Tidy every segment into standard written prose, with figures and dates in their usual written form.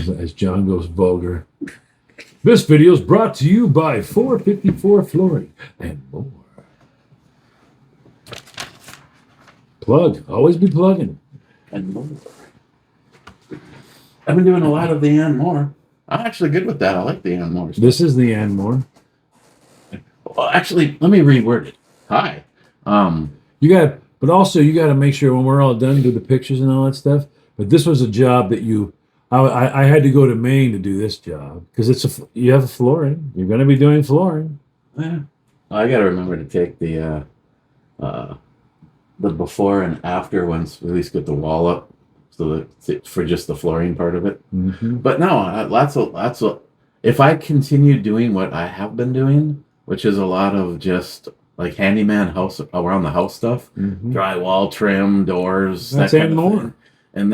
as John goes vulgar. This video is brought to you by 454 Flooring and more. Plug. Always be plugging. And more. I've been doing a lot of the and more. I'm actually good with that. I like the and more stuff. This is the and more. Well, actually, let me reword it. Hi. You got, but also you got to make sure when we're all done, do the pictures and all that stuff. But this was a job that I had to go to Maine to do this job because you have a flooring. You're going to be doing flooring. Yeah. I got to remember to take the before and after ones. At least get the wall up, so that for just the flooring part of it. Mm-hmm. But no, lots of. If I continue doing what I have been doing, which is a lot of just like handyman house around the house stuff, drywall, trim, doors, That's that kind and of more. thing. And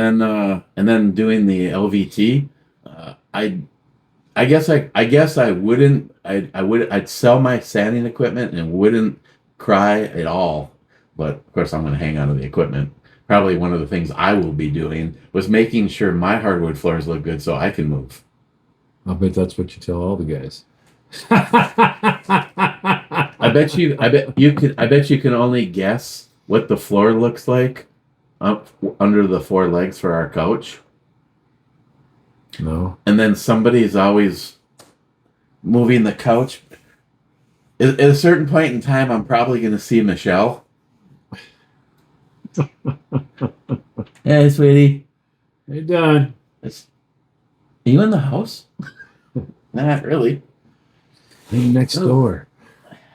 then doing the LVT, I guess I wouldn't. I'd sell my sanding equipment and wouldn't cry at all. But of course, I'm going to hang on to the equipment. Probably one of the things I will be doing was making sure my hardwood floors look good so I can move. I bet that's what you tell all the guys. I bet you can only guess what the floor looks like up under the four legs for our couch. No. And then somebody's always moving the couch. At a certain point in time, I'm probably going to see Michelle. Hey, sweetie. Hey, Don. Are you in the house? Not really. Hey, next door.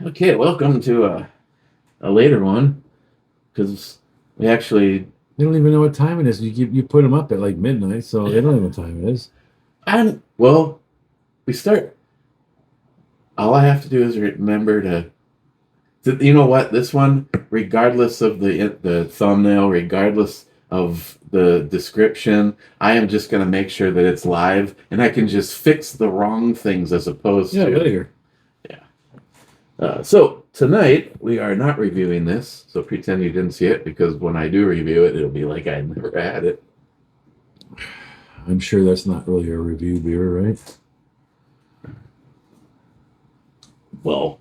Okay, welcome to a later one. Because we actually... They don't even know what time it is. You put them up at like midnight, so they don't know what time it is. Well, we start... All I have to do is remember to... You know what? This one, regardless of the thumbnail, regardless of the description, I am just going to make sure that it's live, and I can just fix the wrong things as opposed to... later. Yeah. So, tonight, we are not reviewing this, so pretend you didn't see it, because when I do review it, it'll be like I never had it. I'm sure that's not really a review beer, right? Well,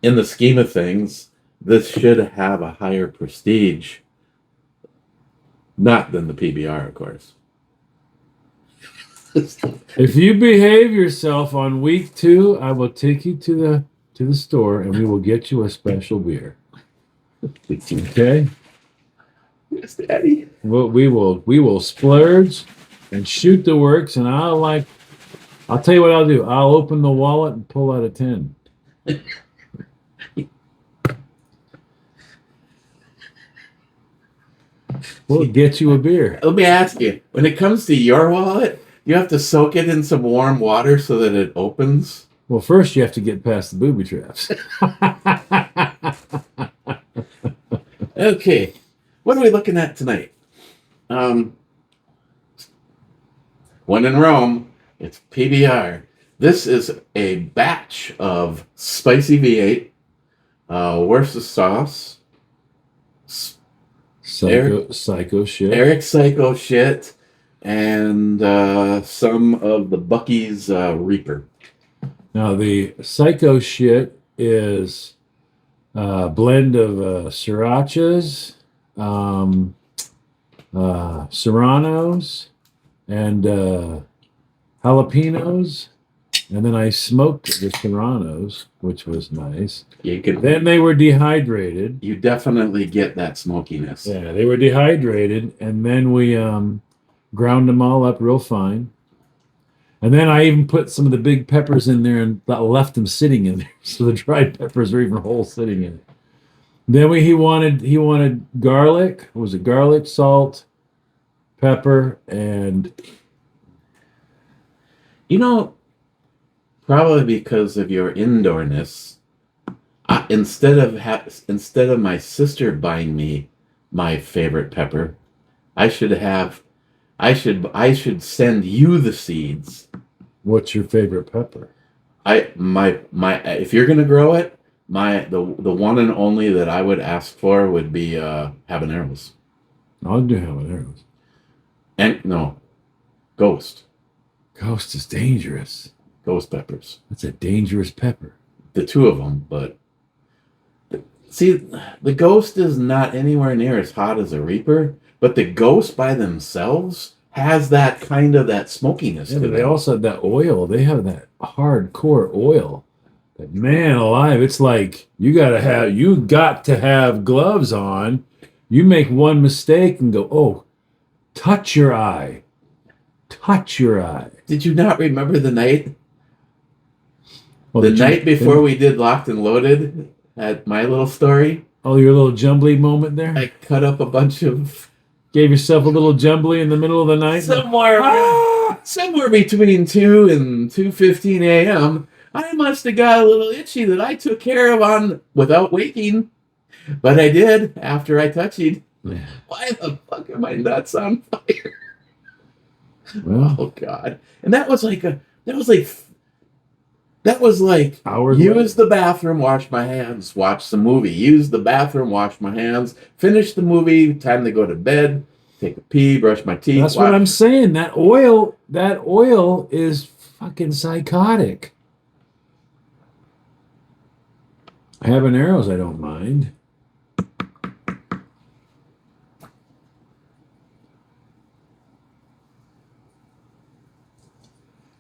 in the scheme of things, this should have a higher prestige. Not than the PBR, of course. If you behave yourself on week 2, I will take you to the store and we will get you a special beer. Okay? Yes, Daddy. Well, we will splurge and shoot the works, and I'll tell you what I'll do. I'll open the wallet and pull out a 10. We'll get you a beer. Let me ask you, when it comes to your wallet, you have to soak it in some warm water so that it opens? Well, first you have to get past the booby traps. Okay. What are we looking at tonight? When in Rome, it's PBR. This is a batch of spicy V8, Worcester sauce, Psycho shit. Eric Psycho shit, and some of the Bucky's Reaper. Now, the Psycho shit is a blend of srirachas, serranos, and jalapenos. And then I smoked the serranos, which was nice. Then they were dehydrated. You definitely get that smokiness. Yeah, they were dehydrated, and then we ground them all up real fine. And then I even put some of the big peppers in there and left them sitting in there, so the dried peppers are even whole sitting in it. Then he wanted garlic. Was it garlic, salt, pepper, and probably because of your indoorness, instead of my sister buying me my favorite pepper, I should send you the seeds. What's your favorite pepper? If you're gonna grow it, the one and only that I would ask for would be habaneros. I'll do habaneros. And no, Ghost. Ghost is dangerous. Ghost peppers. That's a dangerous pepper. The two of them, but see, the Ghost is not anywhere near as hot as a Reaper, but the Ghost by themselves has that kind of that smokiness Yeah, to but they them. also have that oil. They have that hardcore oil. But man alive, it's like you got to have gloves on. You make one mistake and go, oh, touch your eye. Touch your eye. Did you not remember the night? Well, The night before we did Locked and Loaded at my little story, Oh, your little jumbly moment there? I cut up a bunch of Gave yourself a little jumbly in the middle of the night? somewhere between 2 and 2:15 a.m. I must have got a little itchy that I took care of on without waking, but I did after I touched it. Yeah. Why the fuck are my nuts on fire? Well, Oh God! And that was like hours use later. the bathroom, wash my hands, watch the movie. Use the bathroom, wash my hands, finish the movie. Time to go to bed. Take a pee, brush my teeth. That's what I'm saying. That oil is fucking psychotic. Habaneros, I don't mind.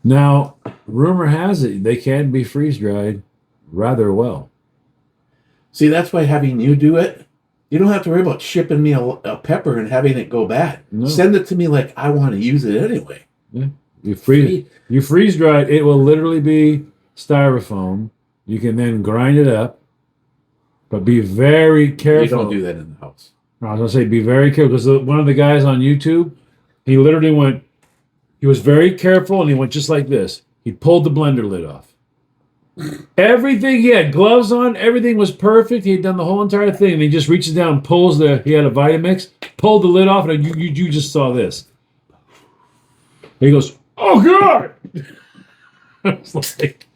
Now, rumor has it they can be freeze dried rather well. See, that's why having you do it, you don't have to worry about shipping me a pepper and having it go bad. No. Send it to me like I want to use it anyway. Yeah. You freeze dry it, it will literally be styrofoam. You can then grind it up, but be very careful. You don't do that in the house. I was gonna say be very careful because one of the guys on YouTube, he literally he was very careful and he went just like this. He pulled the blender lid off. Everything, he had gloves on, everything was perfect. He had done the whole entire thing. And he just reaches down, pulls he had a Vitamix, pulled the lid off, and you just saw this. And he goes, oh God! I was like,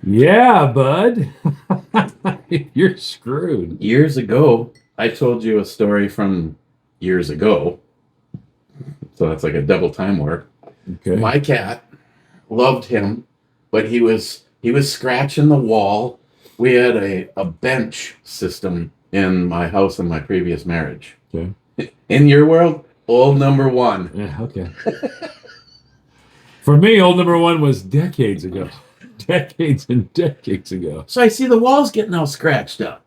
yeah, bud. You're screwed. Years ago, I told you a story from years ago. So that's like a double time warp. Okay. My cat loved him, but he was scratching the wall. We had a bench system in my house in my previous marriage. Okay. In your world, old number one. Yeah, okay. For me, old number one was decades ago. Decades and decades ago. So I see the walls getting all scratched up.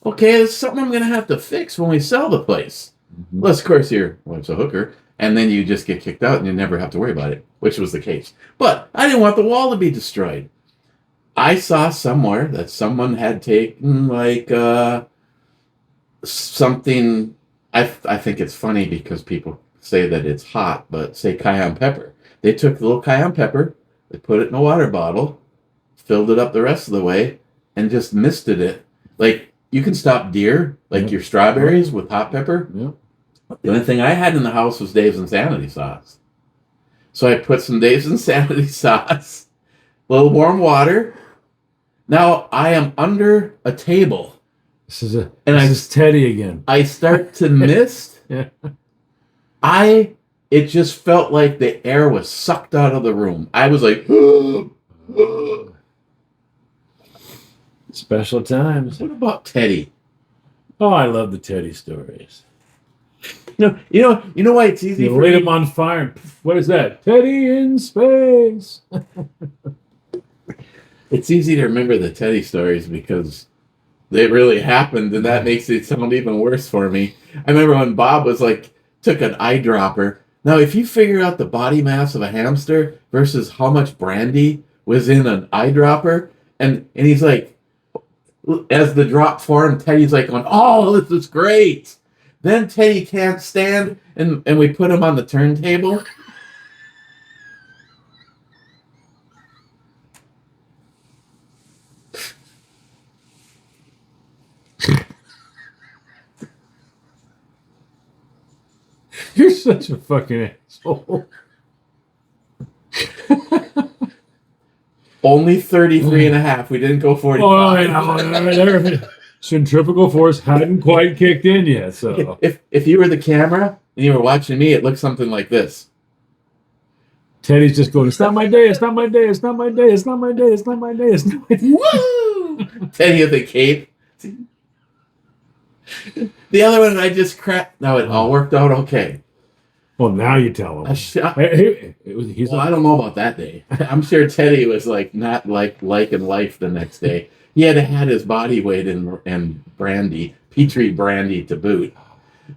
Okay, it's something I'm going to have to fix when we sell the place. Mm-hmm. Unless, of course, your wife's a hooker, and then you just get kicked out and you never have to worry about it, which was the case. But I didn't want the wall to be destroyed. I saw somewhere that someone had taken, like, something... I think it's funny because people say that it's hot, but say cayenne pepper. They took the little cayenne pepper, they put it in a water bottle, filled it up the rest of the way, and just misted it. Like, you can stop deer, like your strawberries with hot pepper. Yeah. The only thing I had in the house was Dave's Insanity sauce. So I put some Dave's Insanity sauce, a little warm water. Now I am under a table. This is Teddy again. I start to mist. Yeah. It just felt like the air was sucked out of the room. I was like, Special times. what about Teddy? Oh, I love the Teddy stories. You know why it's easy You for lit me? him on fire. What is that? Teddy in space. It's easy to remember the Teddy stories because they really happened, and that makes it sound even worse for me. I remember when Bob was like, took an eyedropper. Now, if you figure out the body mass of a hamster versus how much brandy was in an eyedropper, and he's like, as the drop formed, Teddy's like going, oh, this is great. Then Teddy can't stand, and we put him on the turntable. You're such a fucking asshole. Only 33 and a half. We didn't go 45. All right. Centrifugal force hadn't quite kicked in yet, so. If you were the camera and you were watching me, it looked something like this. Teddy's just going, it's not my day, it's not my day, it's not my day, it's not my day, it's not my day, it's not my day. Woo! Teddy with the cape. The other one I just cracked. No, it all worked out okay. Well, now you tell him. He's Well, I don't know about that day. I'm sure Teddy was like not liking life the next day. He had had his body weight in brandy, Petri brandy to boot.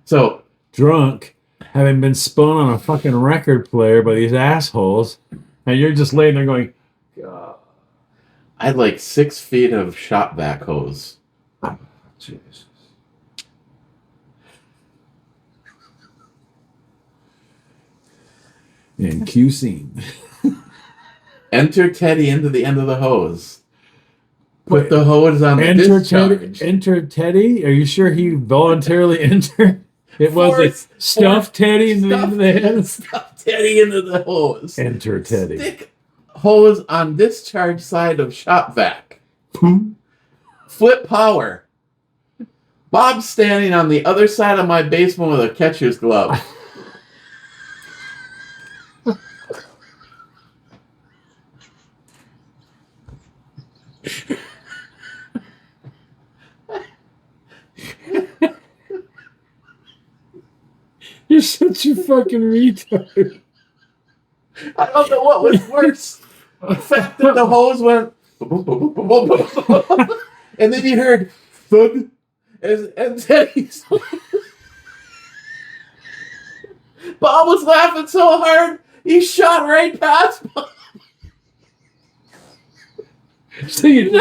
So drunk, having been spun on a fucking record player by these assholes, and you're just laying there going, God. I had like 6 feet of shop vac hose. Jesus. And Q scene. Enter Teddy into the end of the hose. Put the hose on the discharge. Enter Teddy? Are you sure he voluntarily entered? It was a stuffed Teddy into the end of the head? Stuff Teddy into the hose. Enter Teddy. Stick hose on discharge side of shop vac. Flip power. Bob's standing on the other side of my basement with a catcher's glove. You're such a fucking retard. I don't know what was worse. The fact that the hose went and then you heard thud and Teddy's Bob was laughing so hard he shot right past Bob. So you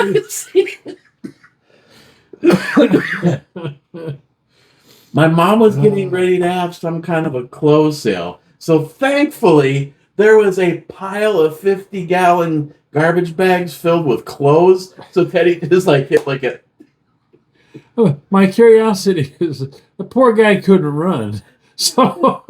My mom was getting ready to have some kind of a clothes sale. So thankfully, there was a pile of 50-gallon garbage bags filled with clothes. So Teddy just like hit like a... My curiosity is, the poor guy couldn't run. So,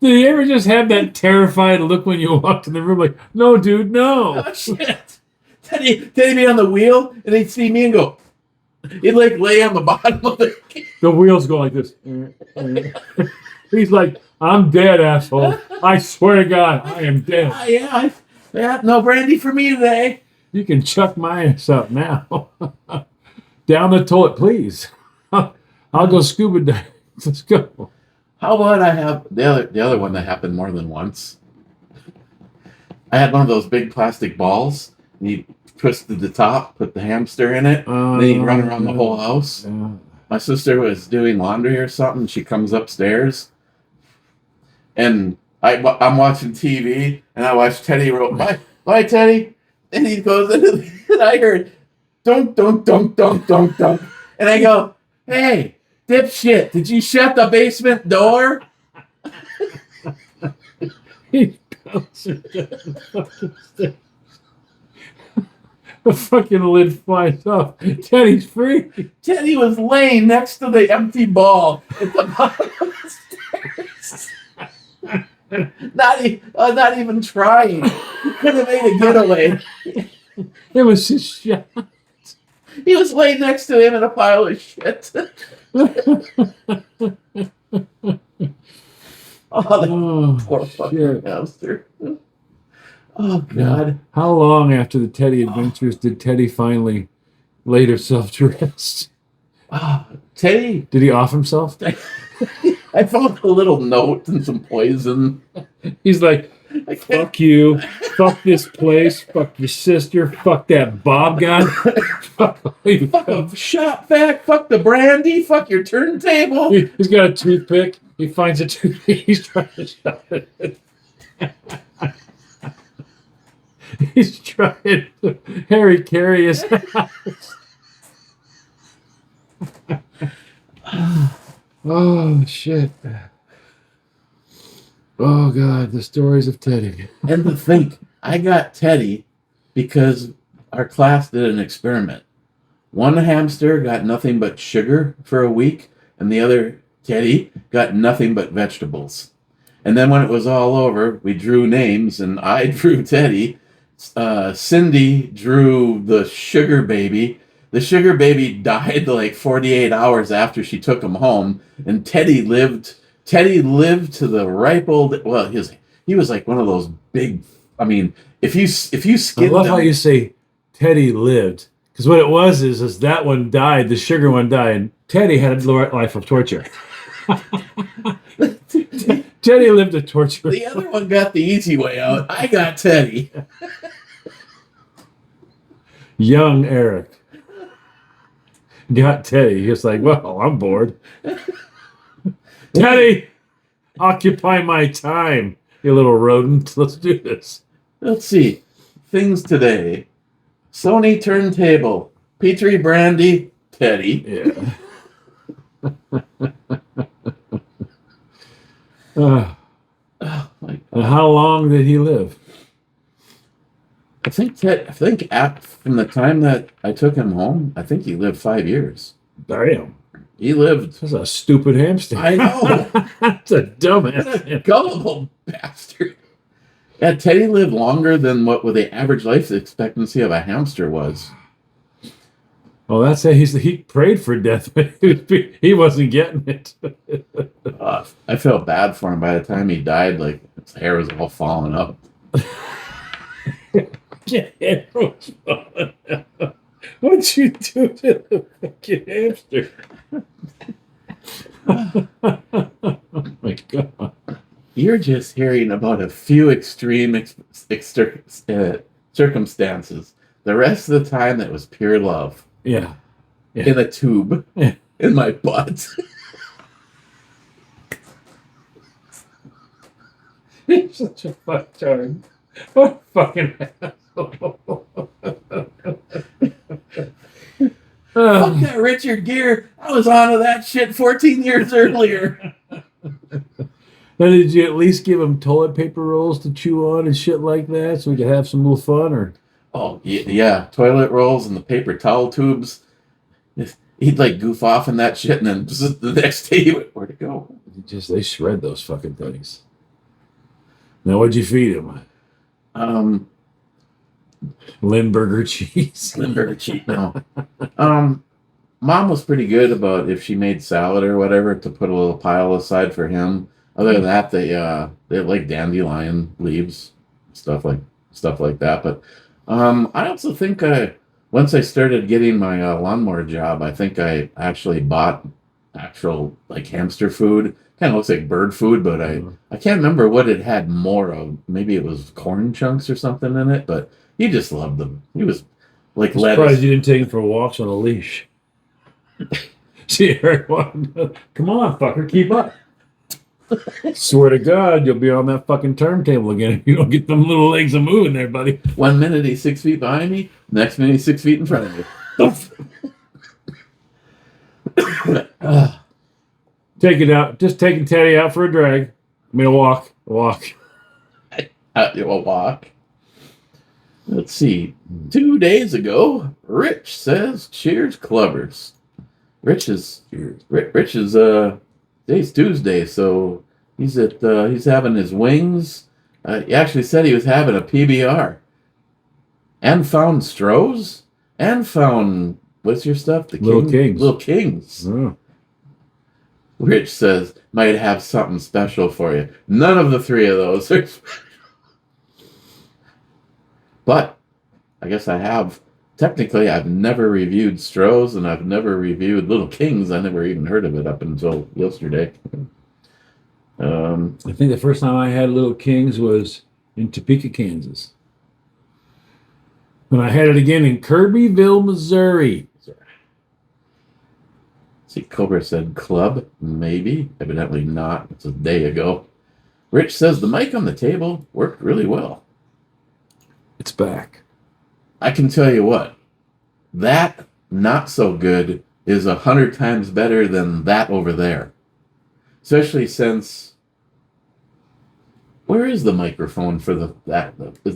did he ever just have that terrified look when you walked in the room like, no, dude, no. Oh, shit. Teddy be on the wheel, and he'd see me and go... He'd like lay on the bottom of it. The wheels go like this. He's like, I'm dead, asshole. I swear to God, I am dead. Yeah, no brandy for me today. You can chuck my ass up now. Down the toilet, please. I'll go scuba diving. Let's go. How about I have the other one that happened more than once? I had one of those big plastic balls, and you twisted the top, put the hamster in it, and then he'd run around the whole house. My sister was doing laundry or something. She comes upstairs, and I'm watching TV, and I watch Teddy roll. Bye, Teddy. And he goes into and I heard, dunk, dunk, dunk, dunk, dunk, dunk. And I go, hey, dipshit, did you shut the basement door? He bouncing down the fucking stairs. The fucking lid flies off. Teddy's free. Teddy was laying next to the empty ball at the bottom of the stairs. Not even trying. He could have made a getaway. It was just shot. He was laying next to him in a pile of shit. Poor fucking hamster. Oh, God. How long after the Teddy adventures did Teddy finally lay himself to rest? Teddy. Did he off himself? I found a little note and some poison. He's like, fuck you. Fuck this place. Fuck your sister. Fuck that Bob guy. Fuck the shop vac. Fuck the brandy. Fuck your turntable. He's got a toothpick. He finds a toothpick. He's trying to shove it. He's trying to Harry carry his house. Oh, shit. Oh, God, the stories of Teddy. And to think, I got Teddy because our class did an experiment. One hamster got nothing but sugar for a week, and the other, Teddy, got nothing but vegetables. And then when it was all over, we drew names, and I drew Teddy. Cindy drew the sugar baby. The sugar baby died like 48 hours after she took him home, and Teddy lived to the ripe old. Well, he was like one of those big. I mean, if you I skinned love him, how you say Teddy lived. Because what it was is that one died, the sugar one died, and Teddy had a life of torture. Teddy lived a torture. the other one got the easy way out. I got Teddy. Young Eric got Teddy. He was like, well, I'm bored. Teddy, occupy my time, you little rodent. Let's do this. Let's see. Things today. Sony turntable. Petri brandy. Teddy. Yeah. Oh my God. And how long did he live? I think from the time that I took him home, I think he lived 5 years. Damn. He lived. That's a stupid hamster. I know. That's a dumb What a hamster. gullible bastard. Yeah, Teddy lived longer than what the average life expectancy of a hamster was. Well, that's it. He prayed for death, but he wasn't getting it. I felt bad for him by the time he died. Like his hair was all falling up. What'd you do to the fucking hamster? Oh my God. You're just hearing about a few extreme circumstances. The rest of the time, that was pure love. Yeah. In a tube. Yeah. In my butt. You're such a fucktard. What a fucking asshole. Fuck that Richard Gere. I was onto that shit 14 years earlier. Now, did you at least give him toilet paper rolls to chew on and shit like that so we could have some little fun? Or Oh, yeah. Toilet rolls and the paper towel tubes. He'd like goof off in that shit, and then the next day he went, where'd it go? they shred those fucking things. Now, what'd you feed him? Limburger cheese. Limburger cheese. No. Mom was pretty good about if she made salad or whatever to put a little pile aside for him. Other than that, they like dandelion leaves, stuff like that. But I also think once I started getting my lawnmower job, I think I actually bought actual like hamster food. Kind of looks like bird food, but I can't remember what it had more of. Maybe it was corn chunks or something in it, but he just loved them. He was like I'm lettuce. surprised you didn't take him for walks on a leash. See, Eric, come on, fucker, keep up. Swear to God, you'll be on that fucking turntable again if you don't get them little legs a moving there, buddy. 1 minute he's 6 feet behind me, next minute he's 6 feet in front of me. Take it out. Just taking Teddy out for a drag. I mean, a walk. A walk. A walk. Let's see. 2 days ago, Rich says, "Cheers, clubbers." Rich is today's Tuesday, so he's having his wings. He actually said he was having a PBR, and found Stroh's, and found what's your stuff? The Little Kings. Little Kings. Oh. Rich says might have something special for you. None of the three of those are special. But I guess I have. Technically, I've never reviewed Stroh's, and I've never reviewed Little Kings. I never even heard of it up until yesterday. I think the first time I had Little Kings was in Topeka, Kansas. And I had it again in Kirbyville, Missouri. See, Cobra said club, maybe. Evidently not. It's a day ago. Rich says the mic on the table worked really well. It's back. I can tell you what, that not so good is 100 times better than that over there. Especially since, where is the microphone for the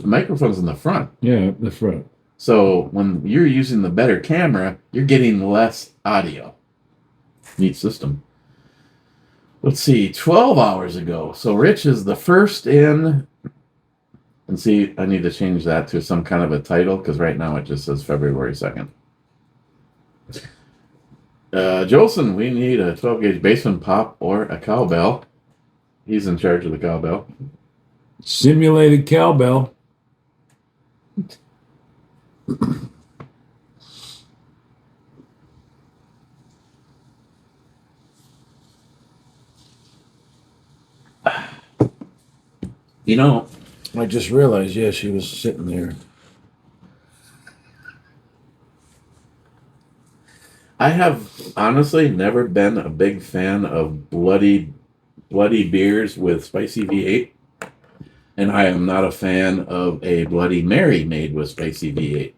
microphone's in the front. Yeah, the front. So when you're using the better camera, you're getting less audio. Neat system. Let's see, 12 hours ago. So Rich is the first in. And see, I need to change that to some kind of a title because right now it just says February 2nd. Jolson, we need a 12-gauge basement pop or a cowbell. He's in charge of the cowbell. Simulated cowbell. You know, I just realized, yeah, she was sitting there. I have honestly never been a big fan of bloody beers with spicy V8, and I am not a fan of a Bloody Mary made with spicy V8.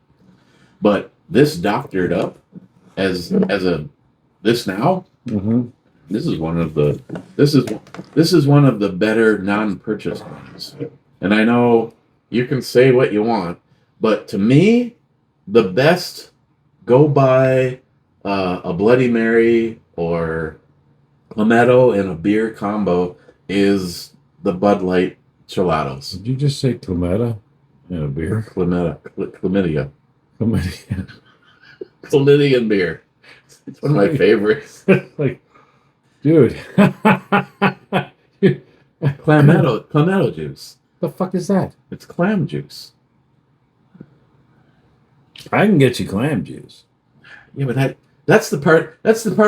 But this doctored up as a this now. Mm-hmm. This is one of the this is one of the better non-purchase ones. And I know you can say what you want, but to me, the best go buy a Bloody Mary or Clamato and a beer combo is the Bud Light Chelados. Did you just say Clemetta and a beer? Chlamydia. Chlamydia. Chlamydian beer. It's one of my favorites. Like, dude. Clamato juice. The fuck is that? It's clam juice. I can get you clam juice. Yeah, but that's the part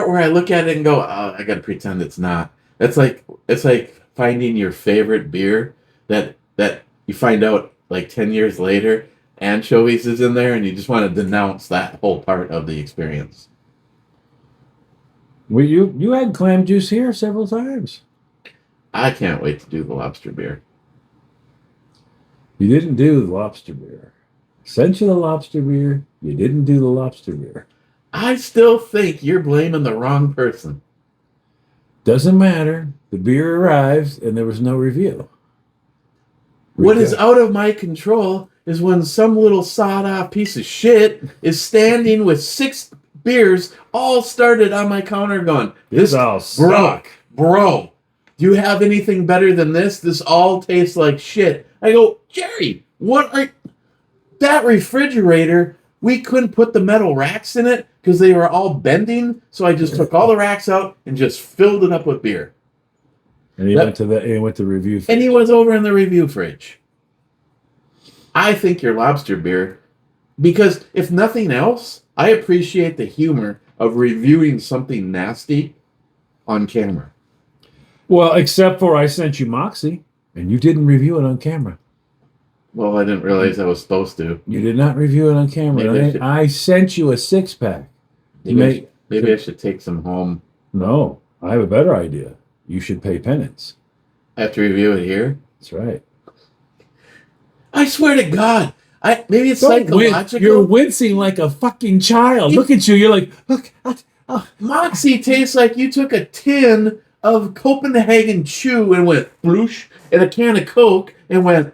where I look at it and go, oh, I gotta pretend it's not. It's like finding your favorite beer that you find out like 10 years later anchovies is in there and you just want to denounce that whole part of the experience. Well, you had clam juice here several times. I can't wait to do the lobster beer. You didn't do the lobster beer. Sent you the lobster beer. You didn't do the lobster beer. I still think you're blaming the wrong person. Doesn't matter. The beer arrives and there was no review. What is out of my control is when some little sawed-off piece of shit is standing with 6 beers all started on my counter going, This all suck. Bro, do you have anything better than this? This all tastes like shit. I go, Jerry, that refrigerator, we couldn't put the metal racks in it because they were all bending, so I just took all the racks out and just filled it up with beer. And he went to the review fridge. And he was over in the review fridge. I think your lobster beer, because if nothing else, I appreciate the humor of reviewing something nasty on camera. Well, except for I sent you Moxie, and you didn't review it on camera. Well, I didn't realize I was supposed to. You did not review it on camera. Maybe I sent you a 6-pack. Maybe I should take some home. No, I have a better idea. You should pay penance. I have to review it here? That's right. I swear to God. Maybe it's psychological. You're wincing like a fucking child. Look at you. You're like, look. Moxie tastes like you took a tin of Copenhagen Chew and went bloosh and a can of Coke and went,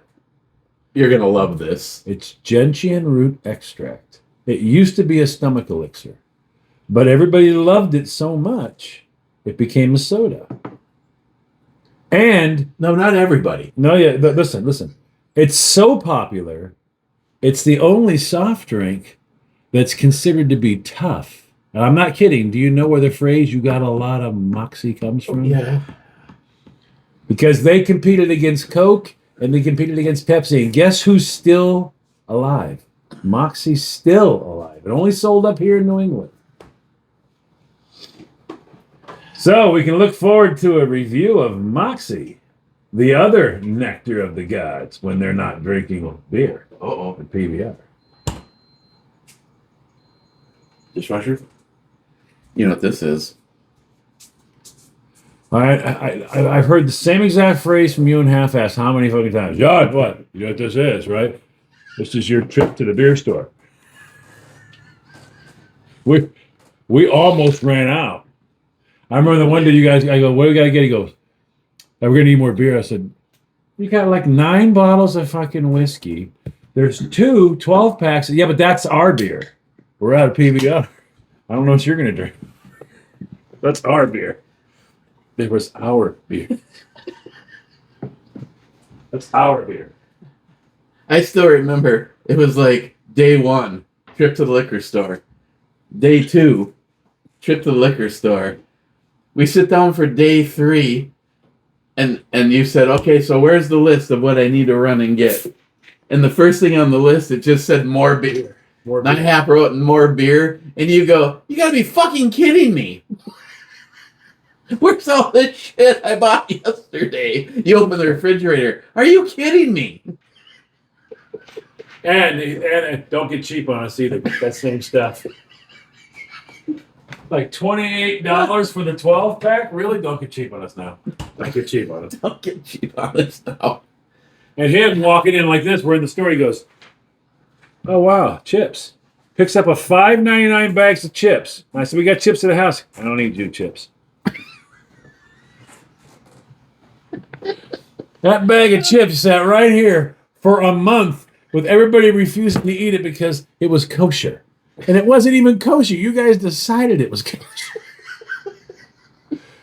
you're going to love this. It's gentian root extract. It used to be a stomach elixir, but everybody loved it so much, it became a soda. And no, not everybody. No, yeah, but listen. It's so popular, it's the only soft drink that's considered to be tough. And I'm not kidding. Do you know where the phrase "you got a lot of Moxie" comes from? Yeah. Because they competed against Coke and they competed against Pepsi. And guess who's still alive? Moxie's still alive. It only sold up here in New England. So we can look forward to a review of Moxie, the other nectar of the gods, when they're not drinking beer. Uh-oh. At PBR. Dishwasher? You know what this is? I've heard the same exact phrase from you and half-assed how many fucking times? John, what? You know what this is, right? This is your trip to the beer store. We almost ran out. I remember the one day you guys, I go, what do we got to get? He goes, we're going to need more beer. I said, you got like 9 bottles of fucking whiskey. There's 2 12-packs. Yeah, but that's our beer. We're out of PBR. I don't know what you're going to drink. That's our beer. It was our beer. That's our beer. I still remember it was like day 1, trip to the liquor store. Day 2, trip to the liquor store. We sit down for day 3, and you said, okay, so where's the list of what I need to run and get? And the first thing on the list, it just said more beer. More And I beer. half wrote more beer, and you go, you gotta be fucking kidding me. Where's all this shit I bought yesterday? You open the refrigerator. Are you kidding me? And don't get cheap on us either. That same stuff. Like $28 for the 12-pack? Really? Don't get cheap on us now. Don't get cheap on us. Don't get cheap on this now. And him walking in like this, we're in the store, he goes, oh, wow, chips. Picks up a $5.99 bags of chips. I said, we got chips at the house. I don't need you chips. That bag of chips sat right here for a month with everybody refusing to eat it because it was kosher. And it wasn't even kosher. You guys decided it was kosher.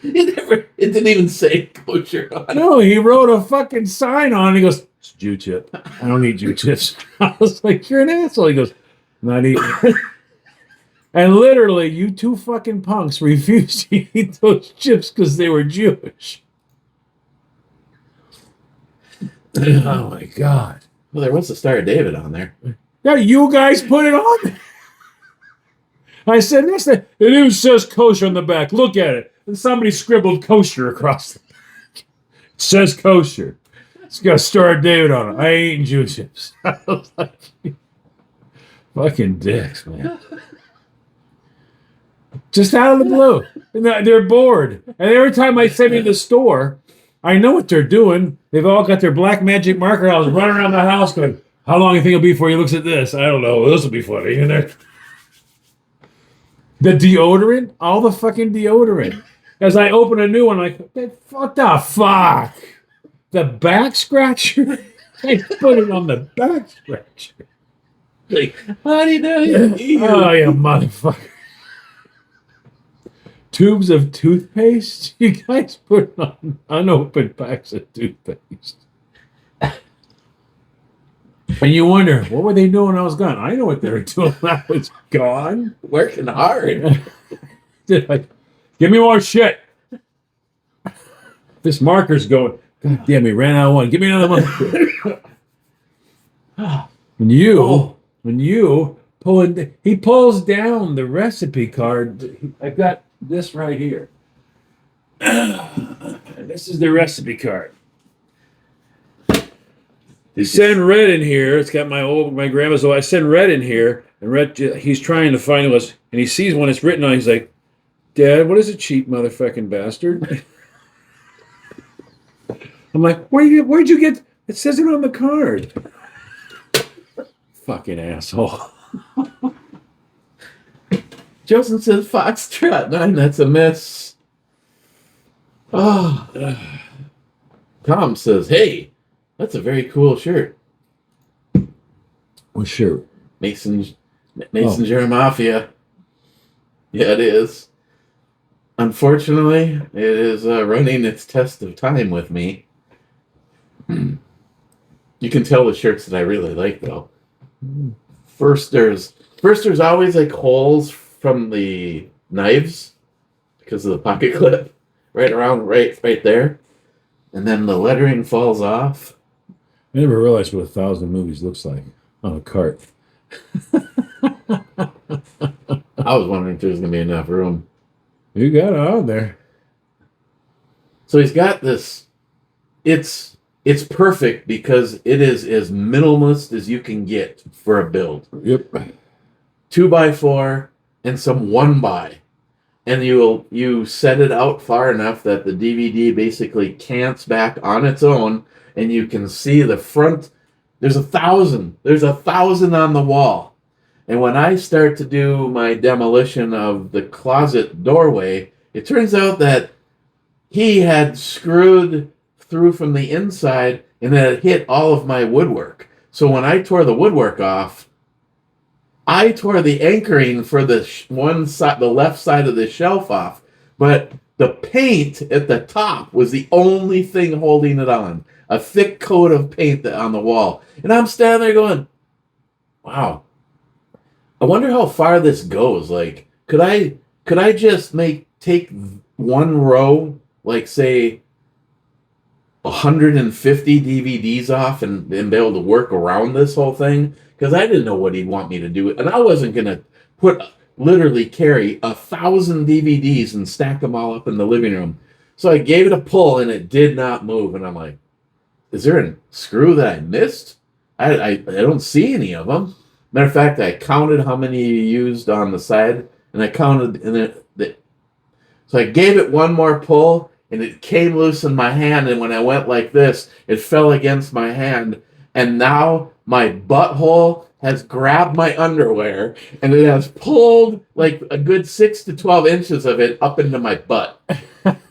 It didn't even say kosher on it. No, he wrote a fucking sign on it. He goes, it's Jew chip. I don't eat Jew chips. I was like, you're an asshole. He goes, not eating it. And literally, you two fucking punks refused to eat those chips because they were Jewish. Oh my God. Well, there was the Star of David on there. Yeah, you guys put it on there. I said, it even says kosher on the back. Look at it. And somebody scribbled kosher across the back. It says kosher. It's got a Star of David on it. I ain't eating Jew chips. I was like, fucking dicks, man. Just out of the blue. And they're bored. And every time I send me to the store, I know what they're doing. They've all got their black magic marker. I was running around the house going, how long do you think it'll be before he looks at this? I don't know. This will be funny. And the deodorant, all the fucking deodorant. As I open a new one, I'm like, what the fuck? The back scratcher? I put it on the back scratcher. Like, how do you know? Oh, you motherfucker. Tubes of toothpaste? You guys put on unopened packs of toothpaste. And you wonder, what were they doing when I was gone? I know what they were doing when I was gone. Working hard. Like, give me more shit. This marker's going, God damn, we ran out of one. Give me another one. When you pull it, he pulls down the recipe card. I've got this right here. This is the recipe card. Send Red in here. It's got my grandma's. I send Red in here, and Red, he's trying to find us, and he sees one it's written on. He's like, Dad, what is a cheap motherfucking bastard? I'm like, where'd you get? It says it on the card. Fucking asshole. Joseph says Foxtrot 9. That's a miss. Oh. Tom says, hey, that's a very cool shirt. What shirt? Mason Mafia. Yeah, it is. Unfortunately, it is running its test of time with me. You can tell the shirts that I really like, though. First, there's always like holes from the knives because of the pocket clip, right there, and then the lettering falls off. I never realized what 1,000 movies looks like on a cart. I was wondering if there's gonna be enough room. You got it out there. So he's got this. It's perfect because it is as minimalist as you can get for a build. Yep. 2x4 and some 1x, and you set it out far enough that the DVD basically cants back on its own, and you can see the front. There's 1,000 on the wall, and when I start to do my demolition of the closet doorway, it turns out that he had screwed through from the inside and it hit all of my woodwork. So when I tore the woodwork off, I tore the anchoring for the the left side of the shelf off, but the paint at the top was the only thing holding it on. A thick coat of paint on the wall. And I'm standing there going, wow, I wonder how far this goes. Like, could I just take one row, like say 150 DVDs off and be able to work around this whole thing because I didn't know what he'd want me to do. And I wasn't going to literally carry 1,000 DVDs and stack them all up in the living room. So I gave it a pull and it did not move. And I'm like, is there a screw that I missed? I don't see any of them. Matter of fact, I counted how many you used on the side, and I counted, so I gave it one more pull, and it came loose in my hand, and when I went like this, it fell against my hand, and now my butthole has grabbed my underwear, and it has pulled like a good 6 to 12 inches of it up into my butt.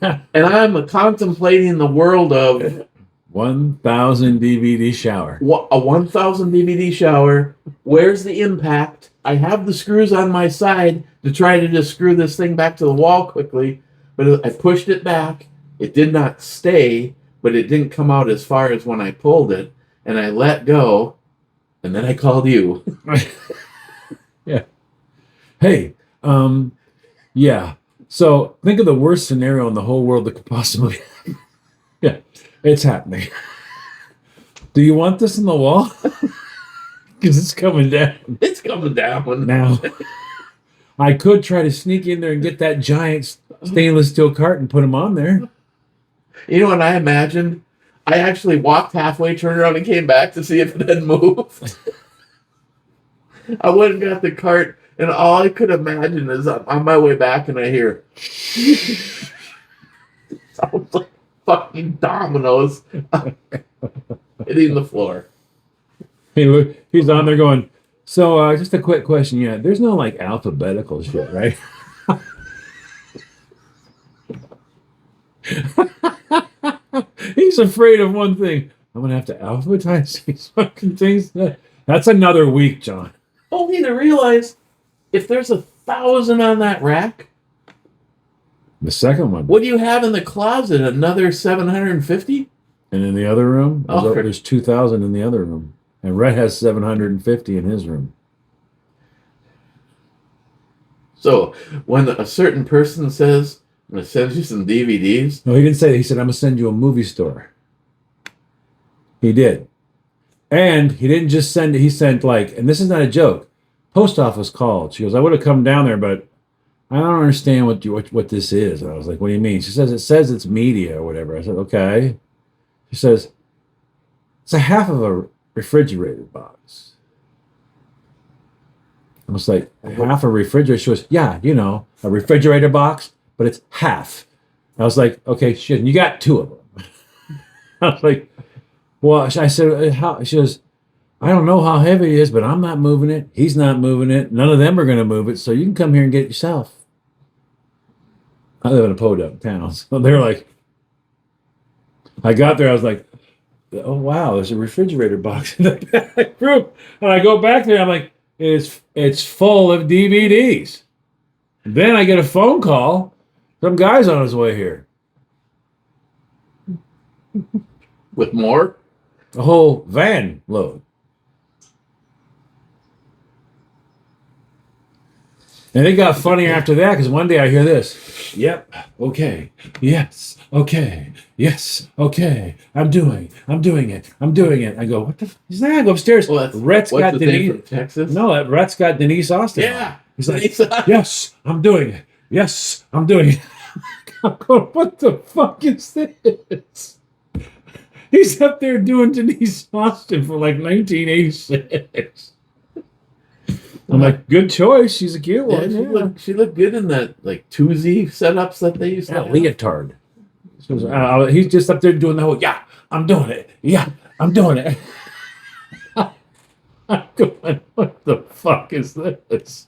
And I'm contemplating the world of 1,000 DVD shower. A 1,000 DVD shower. Where's the impact? I have the screws on my side to try to just screw this thing back to the wall quickly, but I pushed it back. It did not stay, but it didn't come out as far as when I pulled it, and I let go, and then I called you. Yeah. Hey, yeah. So think of the worst scenario in the whole world that could possibly happen. Yeah, it's happening. Do you want this in the wall? Because it's coming down. It's coming down. Now, I could try to sneak in there and get that giant stainless steel cart and put them on there. You know what I imagined? I actually walked halfway, turned around, and came back to see if it had moved. I went and got the cart, and all I could imagine is I'm on my way back, and I hear sounds like fucking dominoes hitting the floor. He's on there going, so just a quick question. Yeah, there's no like alphabetical shit, right? He's afraid of one thing. I'm going to have to alphabetize these fucking things. That's another week, John. Only to realize if there's 1,000 on that rack, The second one. what do you have in the closet? Another 750? And in the other room, Oh, there's 2,000 in the other room. And Rhett has 750 in his room. So when a certain person says, I'm going to send you some DVDs, No, he didn't say that. He said, I'm going to send you a movie store. He did. And he didn't just send it. He sent like, and this is not a joke, post office called. She goes, I would have come down there, but I don't understand what this is. And I was like, what do you mean? She says, it says it's media or whatever. I said, okay. She says, it's a half of a refrigerator box. I was like, half a refrigerator? She goes, yeah, you know, a refrigerator box, but it's half. I was like, okay, shit, you got two of them. I was like, well, I said, how? She goes, I don't know how heavy it is, but I'm not moving it. He's not moving it. None of them are going to move it, so you can come here and get it yourself. I live in a podunk town, so they're like, I got there, I was like, oh, wow, there's a refrigerator box in the back room. And I go back there, I'm like, it's full of DVDs. Then I get a phone call. Some guy's on his way here. with more, A whole van load. And it got funnier after that because one day I hear this. Yep. Okay. Yes. Okay. Yes. Okay. I'm doing it. I go, what the f is that? I go upstairs. well, Rhett's what's got the thing Denise. from Texas? No, Rhett's got Denise Austin. Yeah. He's like, Denise Austin. yes, I'm doing it. Yes, I'm doing it. I'm going, what the fuck is this? He's up there doing Denise Austin for like 1986. I'm like, good choice. She's a cute Yeah, one. she looked good in that like 2Z setups that they used to have. Leotard. So, he's just up there doing the whole, yeah, I'm doing it. Yeah, I'm doing it. I'm going, what the fuck is this?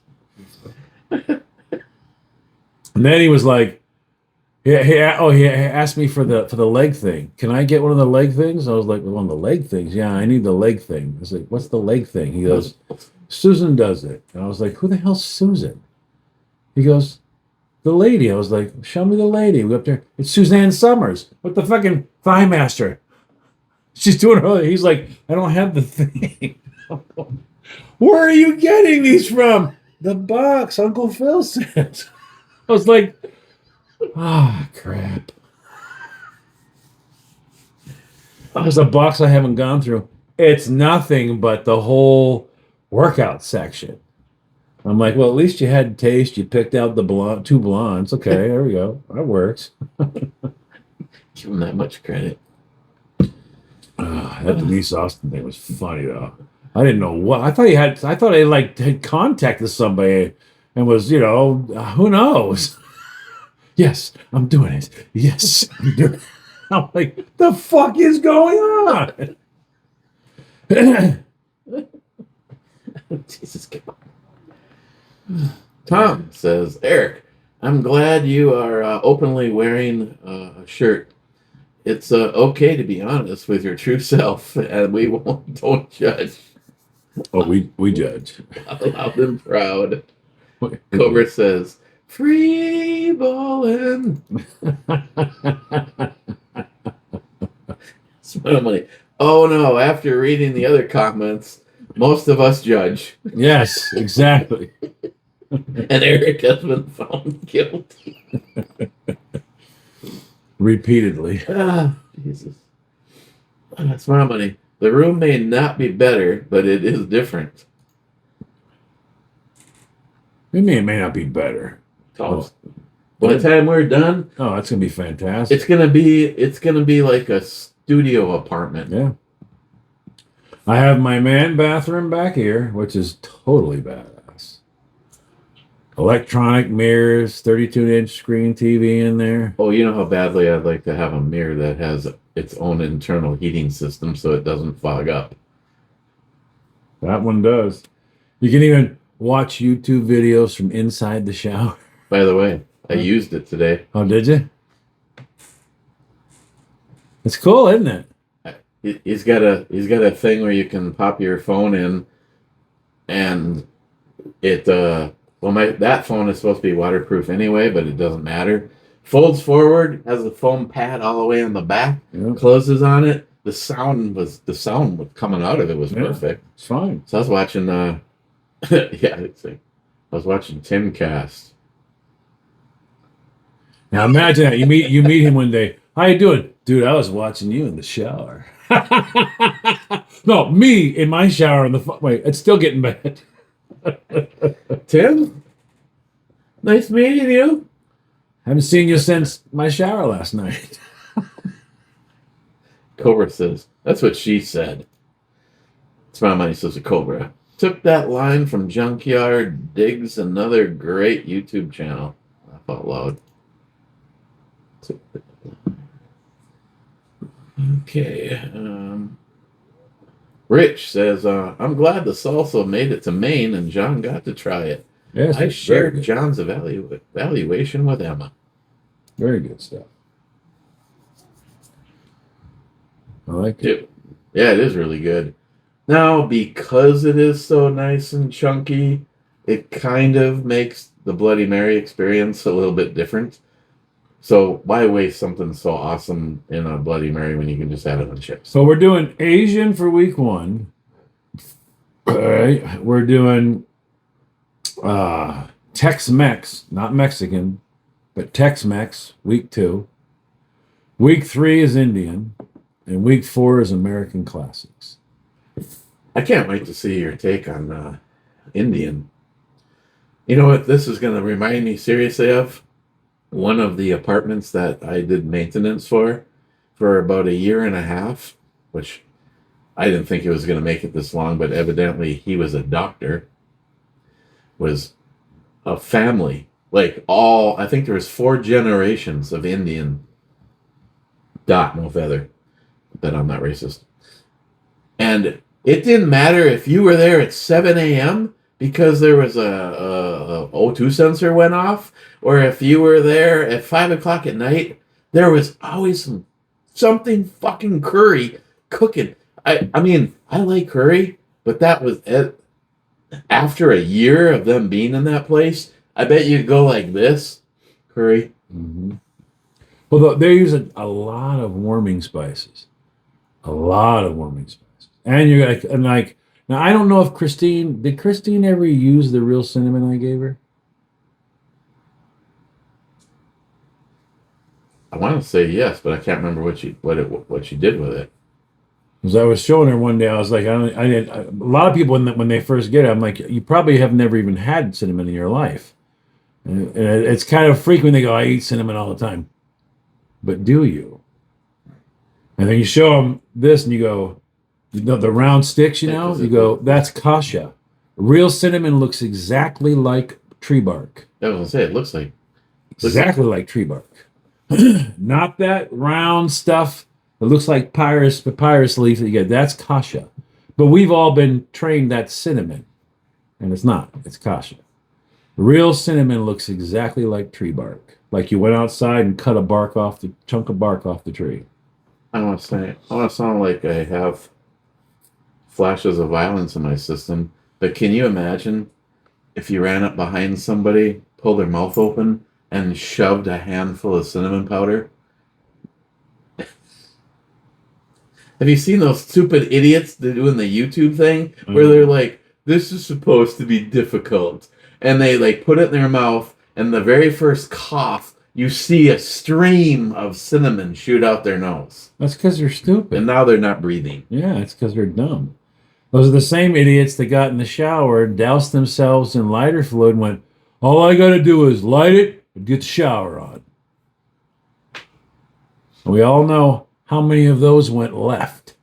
And then he was like, he asked me for the leg thing. Can I get one of the leg things? I was like, one of the leg things? Yeah, I need the leg thing. I was like, what's the leg thing? He goes, Susan does it. And I was like, who the hell's Susan? He goes, the lady. I was like, show me the lady. We go up there. It's Suzanne Summers. What the fucking thigh master? She's doing her. He's like, I don't have the thing. Where are you getting these from? The box Uncle Phil sent. I was like, ah, crap. there's a box I haven't gone through. It's nothing but the whole workout section. I'm like, well, at least you had taste. You picked out the blonde, 2 blondes. Okay, there we go. That works. Give him that much credit. That Denise Austin thing was funny though. I didn't know what I thought he had. I thought he like had contacted somebody and was, who knows? Yes, I'm doing it. Yes, I'm doing it. I'm like, the fuck is going on? Jesus God. Tom says, Eric, I'm glad you are openly wearing a shirt. It's okay to be honest with your true self, and we don't judge. Oh, we judge. Loud and proud. Cobra says, free balling. Smile money. Oh no, after reading the other comments, most of us judge. Yes, exactly. And Eric has been found guilty. Repeatedly. Jesus. Smile money. The room may not be better, but it is different. It may not be better. By the time we're done, oh, that's gonna be fantastic. it's gonna be like a studio apartment. Yeah. I have my man bathroom back here, which is totally badass. Electronic mirrors, 32-inch screen TV in there. Oh, you know how badly I'd like to have a mirror that has its own internal heating system so it doesn't fog up. That one does. You can even watch YouTube videos from inside the shower. By the way, I used it today. Oh, did you? It's cool, isn't it? He's got a thing where you can pop your phone in, and it that phone is supposed to be waterproof anyway, but it doesn't matter. Folds forward, has the foam pad all the way on the back, closes on it. The sound was coming out of it was perfect. It's fine. So I was watching I was watching Timcast. Now imagine that you meet him one day. How you doing, dude? I was watching you in the shower. No, me in my shower in the wait. It's still getting bad. Tim, nice meeting you. Haven't seen you since my shower last night. Cobra says, that's what she said. Smile money says to Cobra. Took that line from Junkyard Digs, another great YouTube channel. Laugh out loud. Okay. Rich says, I'm glad the salsa made it to Maine and John got to try it. Yes, I shared John's evaluation with Emma. Very good stuff. I like it. Yeah, it is really good. Now, because it is so nice and chunky, it kind of makes the Bloody Mary experience a little bit different. So why waste something so awesome in a Bloody Mary when you can just have it on chips? So we're doing Asian for week 1. All right. We're doing Tex-Mex, not Mexican, but Tex-Mex, week 2. Week 3 is Indian, and week 4 is American classics. I can't wait to see your take on Indian. You know what this is going to remind me seriously of? One of the apartments that I did maintenance for about a year and a half, which I didn't think it was going to make it this long, but evidently he was a doctor, was a family, I think there was 4 generations of Indian, no feather, but I'm not racist. And it didn't matter if you were there at 7 a.m. because there was a O2 sensor went off, or if you were there at 5 o'clock at night, there was always something fucking curry cooking. I mean, I like curry, but that was it. After a year of them being in that place, I bet you go like this, curry. Mm-hmm. Well, they use a lot of warming spices. A lot of warming spices. And you're like, now I don't know if did Christine ever use the real cinnamon I gave her? I want to say yes, but I can't remember what she did with it. As I was showing her one day, I was like, I didn't. A lot of people when they first get it, I'm like, you probably have never even had cinnamon in your life. And it's kind of frequent. They go, I eat cinnamon all the time, but do you? And then you show them this, and you go, the round sticks. You go, that's kasha. Real cinnamon looks exactly like tree bark. I was gonna say it looks like Exactly like tree bark. Not that round stuff. It looks like papyrus leaf that you get. That's kasha. But we've all been trained that's cinnamon. And it's not. It's kasha. Real cinnamon looks exactly like tree bark. Like you went outside and cut a chunk of bark off the tree. I want to sound like I have flashes of violence in my system. But can you imagine if you ran up behind somebody, pulled their mouth open, and shoved a handful of cinnamon powder? Have you seen those stupid idiots doing the YouTube thing where they're like, this is supposed to be difficult? And they like put it in their mouth, and the very first cough, you see a stream of cinnamon shoot out their nose. That's because they're stupid. And now they're not breathing. Yeah, it's because they're dumb. Those are the same idiots that got in the shower, doused themselves in lighter fluid, and went, all I got to do is light it and get the shower on. We all know how many of those went left.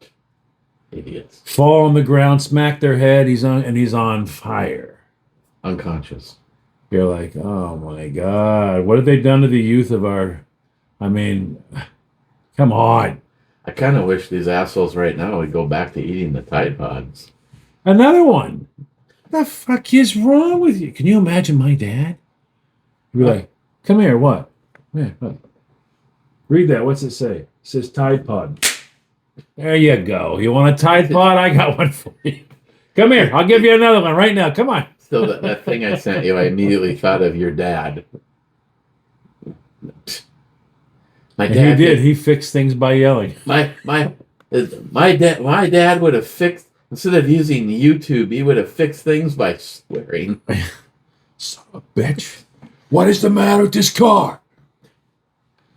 Idiots. Fall on the ground, smack their head, he's on fire. Unconscious. You're like, oh my God, what have they done to the youth of our, I mean, come on. I kind of wish these assholes right now would go back to eating the Tide Pods. Another one. What the fuck is wrong with you? Can you imagine my dad? He'd be like, come here, what? Yeah, what? Read that. What's it say? It says Tide Pod. There you go. You want a Tide Pod? I got one for you. Come here. I'll give you another one right now. Come on. Still, that thing I sent you, I immediately thought of your dad. My dad he did. He fixed things by yelling. My dad would have fixed, instead of using YouTube, he would have fixed things by swearing. Son of a bitch. What is the matter with this car?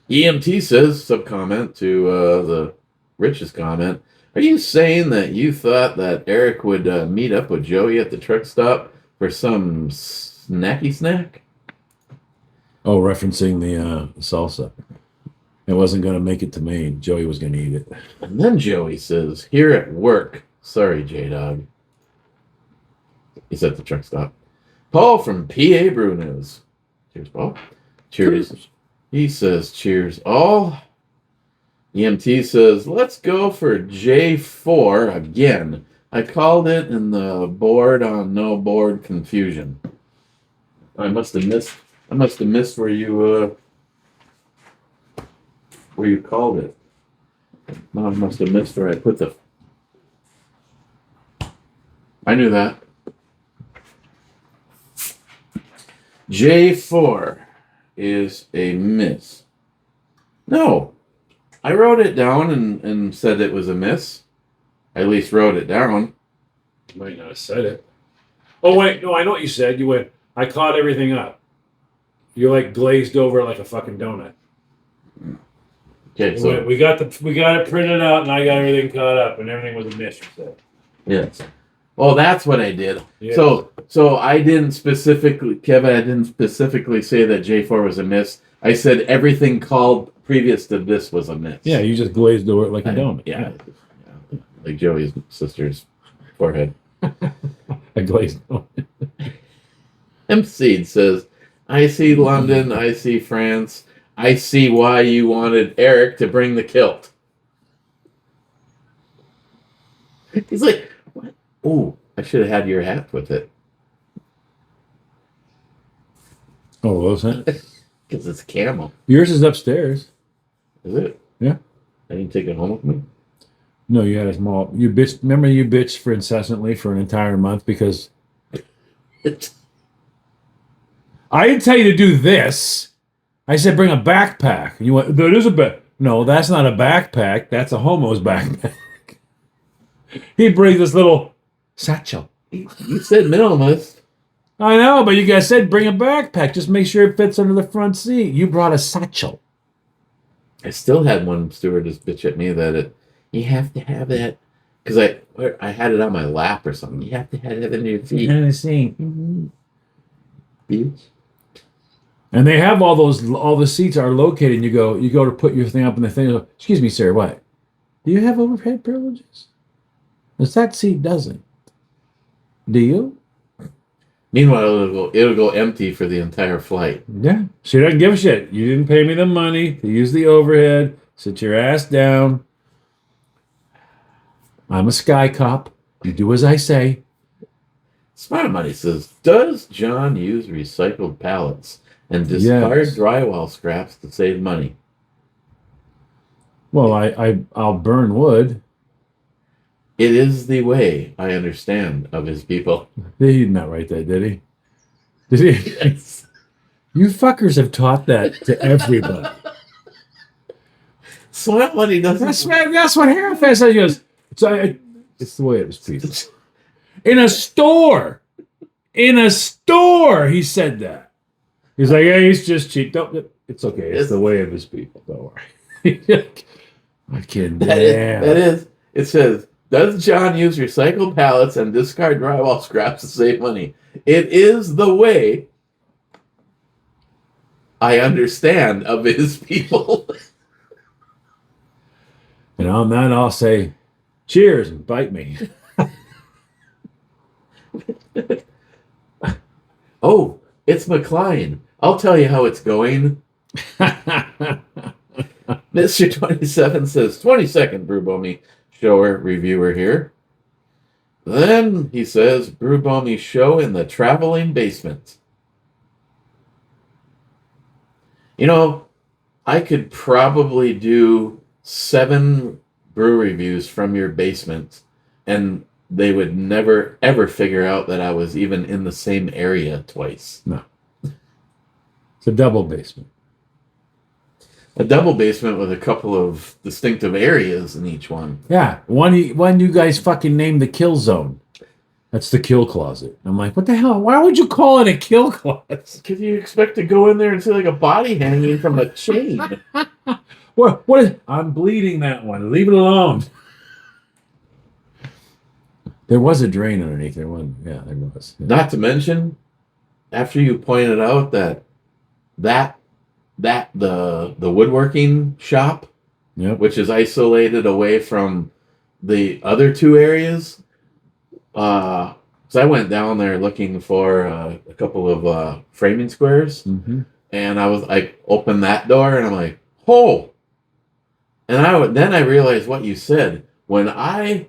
EMT says, sub-comment to the Rich's comment, are you saying that you thought that Eric would meet up with Joey at the truck stop for some snacky snack? Oh, referencing the salsa. It wasn't going to make it to Maine. Joey was going to eat it. And then Joey says, here at work. Sorry, J-Dog. He's at the truck stop. Paul from PA Brew News. Cheers, Paul. Cheers. He says, cheers, all. EMT says, let's go for J4 again. I called it in the board on no board confusion. I must have missed where you called it. No, I must have missed where I put the. I knew that. J4 is a miss. No, I wrote it down and said it was a miss. I at least wrote it down. You might not have said it. Oh, wait. No, I know what you said. You went, I caught everything up. You're like glazed over like a fucking donut. Okay, so we got it printed out, and I got everything caught up, and everything was a miss. You said. yes. Well, that's what I did. Yes. So I didn't specifically, Kevin. I didn't specifically say that J4 was a miss. I said everything called previous to this was a miss. Yeah, you just glazed over it like a donut. Yeah, like Joey's sister's forehead. A glazed donut. M Seed says, "I see London. I see France. I see why you wanted Eric to bring the kilt." He's like, "What? Oh, I should have had your hat with it." Oh, those hats? Because it's camel. Yours is upstairs. Is it? Yeah. I didn't take it home with me. No, you had a small. You bitched. Remember, you bitched for incessantly for an entire month because I didn't tell you to do this. I said bring a backpack. And you went, that is a backpack. No, that's not a backpack. That's a homo's backpack. He brings this little satchel. You said minimalist. I know, but you guys said bring a backpack. Just make sure it fits under the front seat. You brought a satchel. I still had one stewardess bitch at me that you have to have that because I had it on my lap or something. You have to have it under your feet. And see. Bitch. And they have all the seats are located. And you go to put your thing up in the thing. You go, excuse me, sir, what? Do you have overhead privileges? Because that seat doesn't. Do you? Meanwhile, it'll go empty for the entire flight. Yeah. She doesn't give a shit. You didn't pay me the money to use the overhead. Sit your ass down. I'm a sky cop. You do as I say. Smart Money says, does John use recycled pallets and discard drywall scraps to save money? Well, I'll burn wood. It is the way, I understand, of his people. He did not write that, did he? Did he? Yes. You fuckers have taught that to everybody. Smart Money doesn't... That's what Harifax said. He goes, it's the way of his people. In a store, he said that. He's like, hey, he's just cheap. It's okay. It's the way of his people. Don't worry. I can't. That is. It says, does John use recycled pallets and discard drywall scraps to save money? It is the way I understand of his people. And on that, I'll say, cheers and bite me. Oh, it's McLean. I'll tell you how it's going. Mr. 27 says, 22nd Brew Bomey shower reviewer here. Then he says, Brew Bomey show in the traveling basement. You know, I could probably do 7 brew reviews from your basement, and they would never, ever figure out that I was even in the same area twice. No. It's a double basement. A double basement with a couple of distinctive areas in each one. Yeah. One you guys fucking named the kill zone. That's the kill closet. I'm like, what the hell? Why would you call it a kill closet? Because you expect to go in there and see like a body hanging from a chain. What is... I'm bleeding that one. Leave it alone. There was a drain underneath there. One, yeah, there was. Yeah. Not to mention, after you pointed out that the woodworking shop, yep, which is isolated away from the other 2 areas, so I went down there looking for a couple of framing squares, and I opened that door and I'm like, oh, and then I realized what you said when I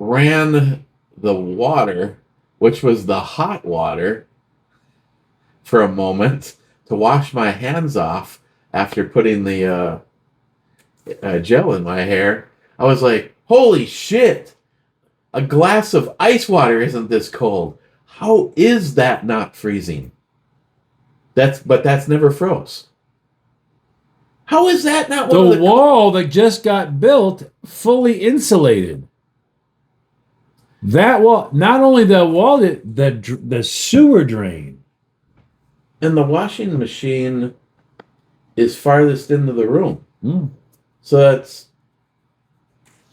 ran the water, which was the hot water, for a moment to wash my hands off after putting the gel in my hair. I was like, holy shit, a glass of ice water isn't this cold. How is that not freezing? But that's never froze. How is that not one of the wall that just got built fully insulated? That wall, not only the wall, the sewer drain. And the washing machine is farthest into the room. So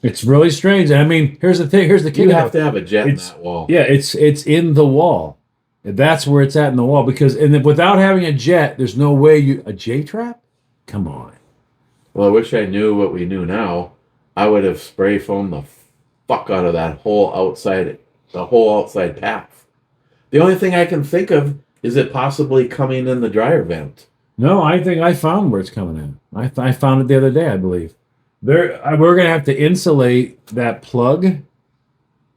it's really strange. I mean, here's the thing. Here's the kicker. You have to have a jet in that wall. Yeah, it's in the wall. That's where it's at in the wall. Because without having a jet, there's no way a J trap. Come on. Well, I wish I knew what we knew now. I would have spray foamed the fuck out of the whole outside path. The only thing I can think of is it possibly coming in the dryer vent. No, I think I found where it's coming in. I found it the other day, I believe. We're going to have to insulate that plug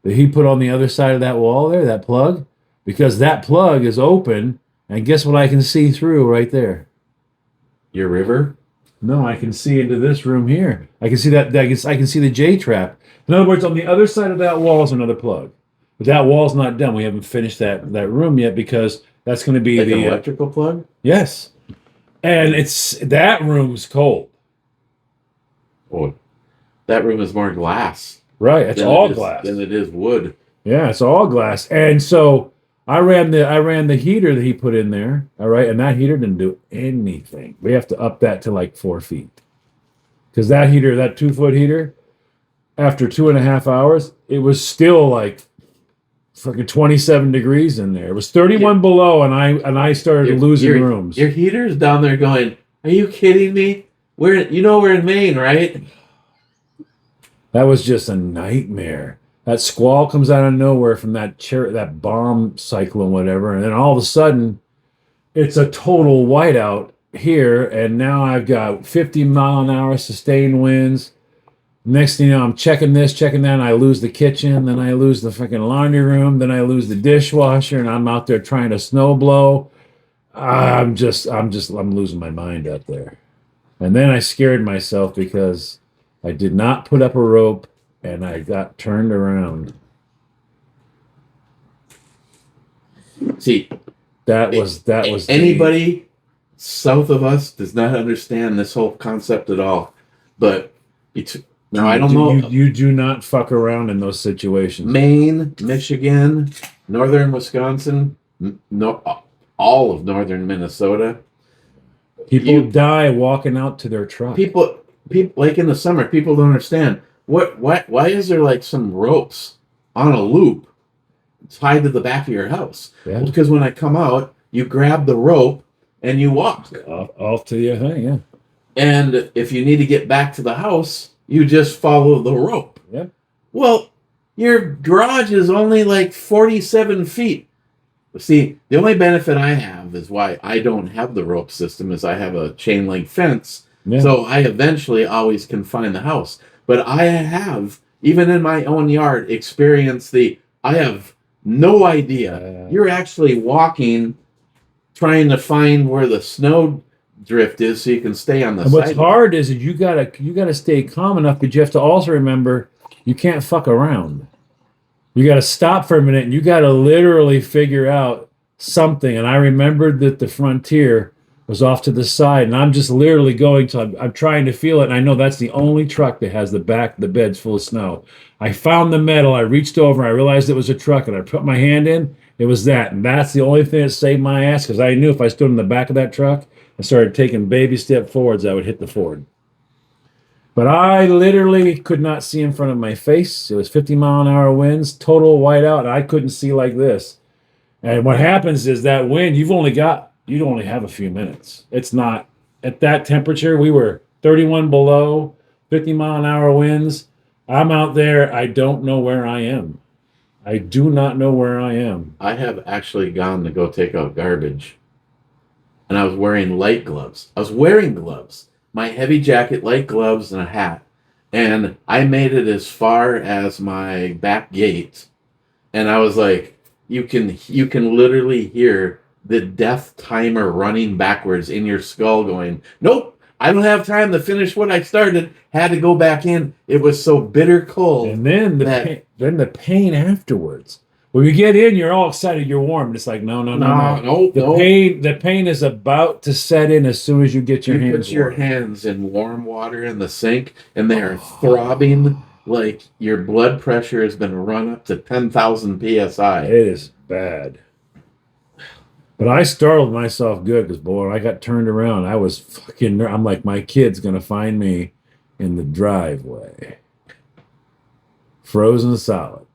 that he put on the other side of that wall there, that plug, because that plug is open, and guess what I can see through right there? Your river? No, I can see into this room here. I can see that. I can see the J trap. In other words, on the other side of that wall is another plug. But that wall's not done. We haven't finished that room yet because that's going to be like the an electrical plug? Yes. And that room's cold. Oh, that room is more glass. Right, it's all glass. Than it is wood. Yeah, it's all glass. And so I ran the heater that he put in there, all right, and that heater didn't do anything. We have to up that to like 4 feet. Because that heater, that 2-foot heater, after 2.5 hours, it was still like fucking 27 degrees in there. It was 31 below, and I started losing rooms. Your heater's down there going, are you kidding me? We're in Maine, right? That was just a nightmare. That squall comes out of nowhere from that bomb cyclone, whatever, and then all of a sudden, it's a total whiteout here, and now I've got 50-mile-an-hour sustained winds. Next thing you know, I'm checking this, checking that, and I lose the kitchen, then I lose the fucking laundry room, then I lose the dishwasher, and I'm out there trying to snow blow. I'm losing my mind up there. And then I scared myself because I did not put up a rope, and I got turned around. See, that was anybody south of us does not understand this whole concept at all. But now I don't know. You do not fuck around in those situations. Maine, Michigan, northern Wisconsin, all of northern Minnesota. People die walking out to their truck. People like in the summer, people don't understand why is there like some ropes on a loop tied to the back of your house? Yeah. Well, because when I come out, you grab the rope and you walk off to your thing, yeah. And if you need to get back to the house, you just follow the rope. Yeah. Well, your garage is only like 47 feet. See, the only benefit I have is why I don't have the rope system is I have a chain link fence. Yeah. So I eventually always can find the house. But I have, even in my own yard, experienced I have no idea. You're actually walking, trying to find where the snow drift is so you can stay on the side. What's hard is that you gotta stay calm enough, but you have to also remember you can't fuck around. You got to stop for a minute, and you got to literally figure out something. And I remembered that the Frontier was off to the side, and I'm just literally going to, I'm trying to feel it, and I know that's the only truck that has the back of the bed's full of snow. I found the metal, I reached over, I realized it was a truck, and I put my hand in, it was that. And that's the only thing that saved my ass, because I knew if I stood in the back of that truck and started taking baby step forwards, I would hit the Ford. But I literally could not see in front of my face. It was 50-mile-an-hour winds, total whiteout, and I couldn't see like this. And what happens is that wind, you'd only have a few minutes. It's not, at that temperature, we were 31 below, 50-mile-an-hour winds. I'm out there, I don't know where I am. I do not know where I am. I have actually gone to go take out garbage, and I was wearing light gloves. I was wearing gloves. My heavy jacket, light gloves, and a hat. And I made it as far as my back gate. And I was like, you can literally hear the death timer running backwards in your skull going, nope, I don't have time to finish what I started. Had to go back in. It was so bitter cold. And then the pain afterwards. When you get in, you're all excited, you're warm. And it's like, no. The pain is about to set in as soon as you get your hands warm. You put your hands in warm water in the sink, and they are throbbing like your blood pressure has been run up to 10,000 psi. It is bad. But I startled myself good because, boy, when I got turned around, I was fucking, I'm like, my kid's going to find me in the driveway. Frozen solid.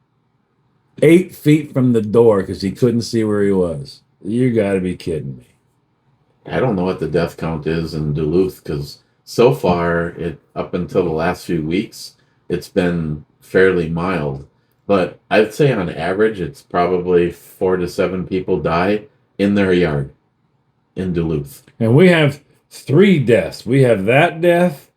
8 feet from the door because he couldn't see where he was. You got to be kidding me. I don't know what the death count is in Duluth because so far, up until the last few weeks, it's been fairly mild. But I'd say on average, it's probably 4 to 7 people die in their yard in Duluth. And we have 3 deaths. We have that death.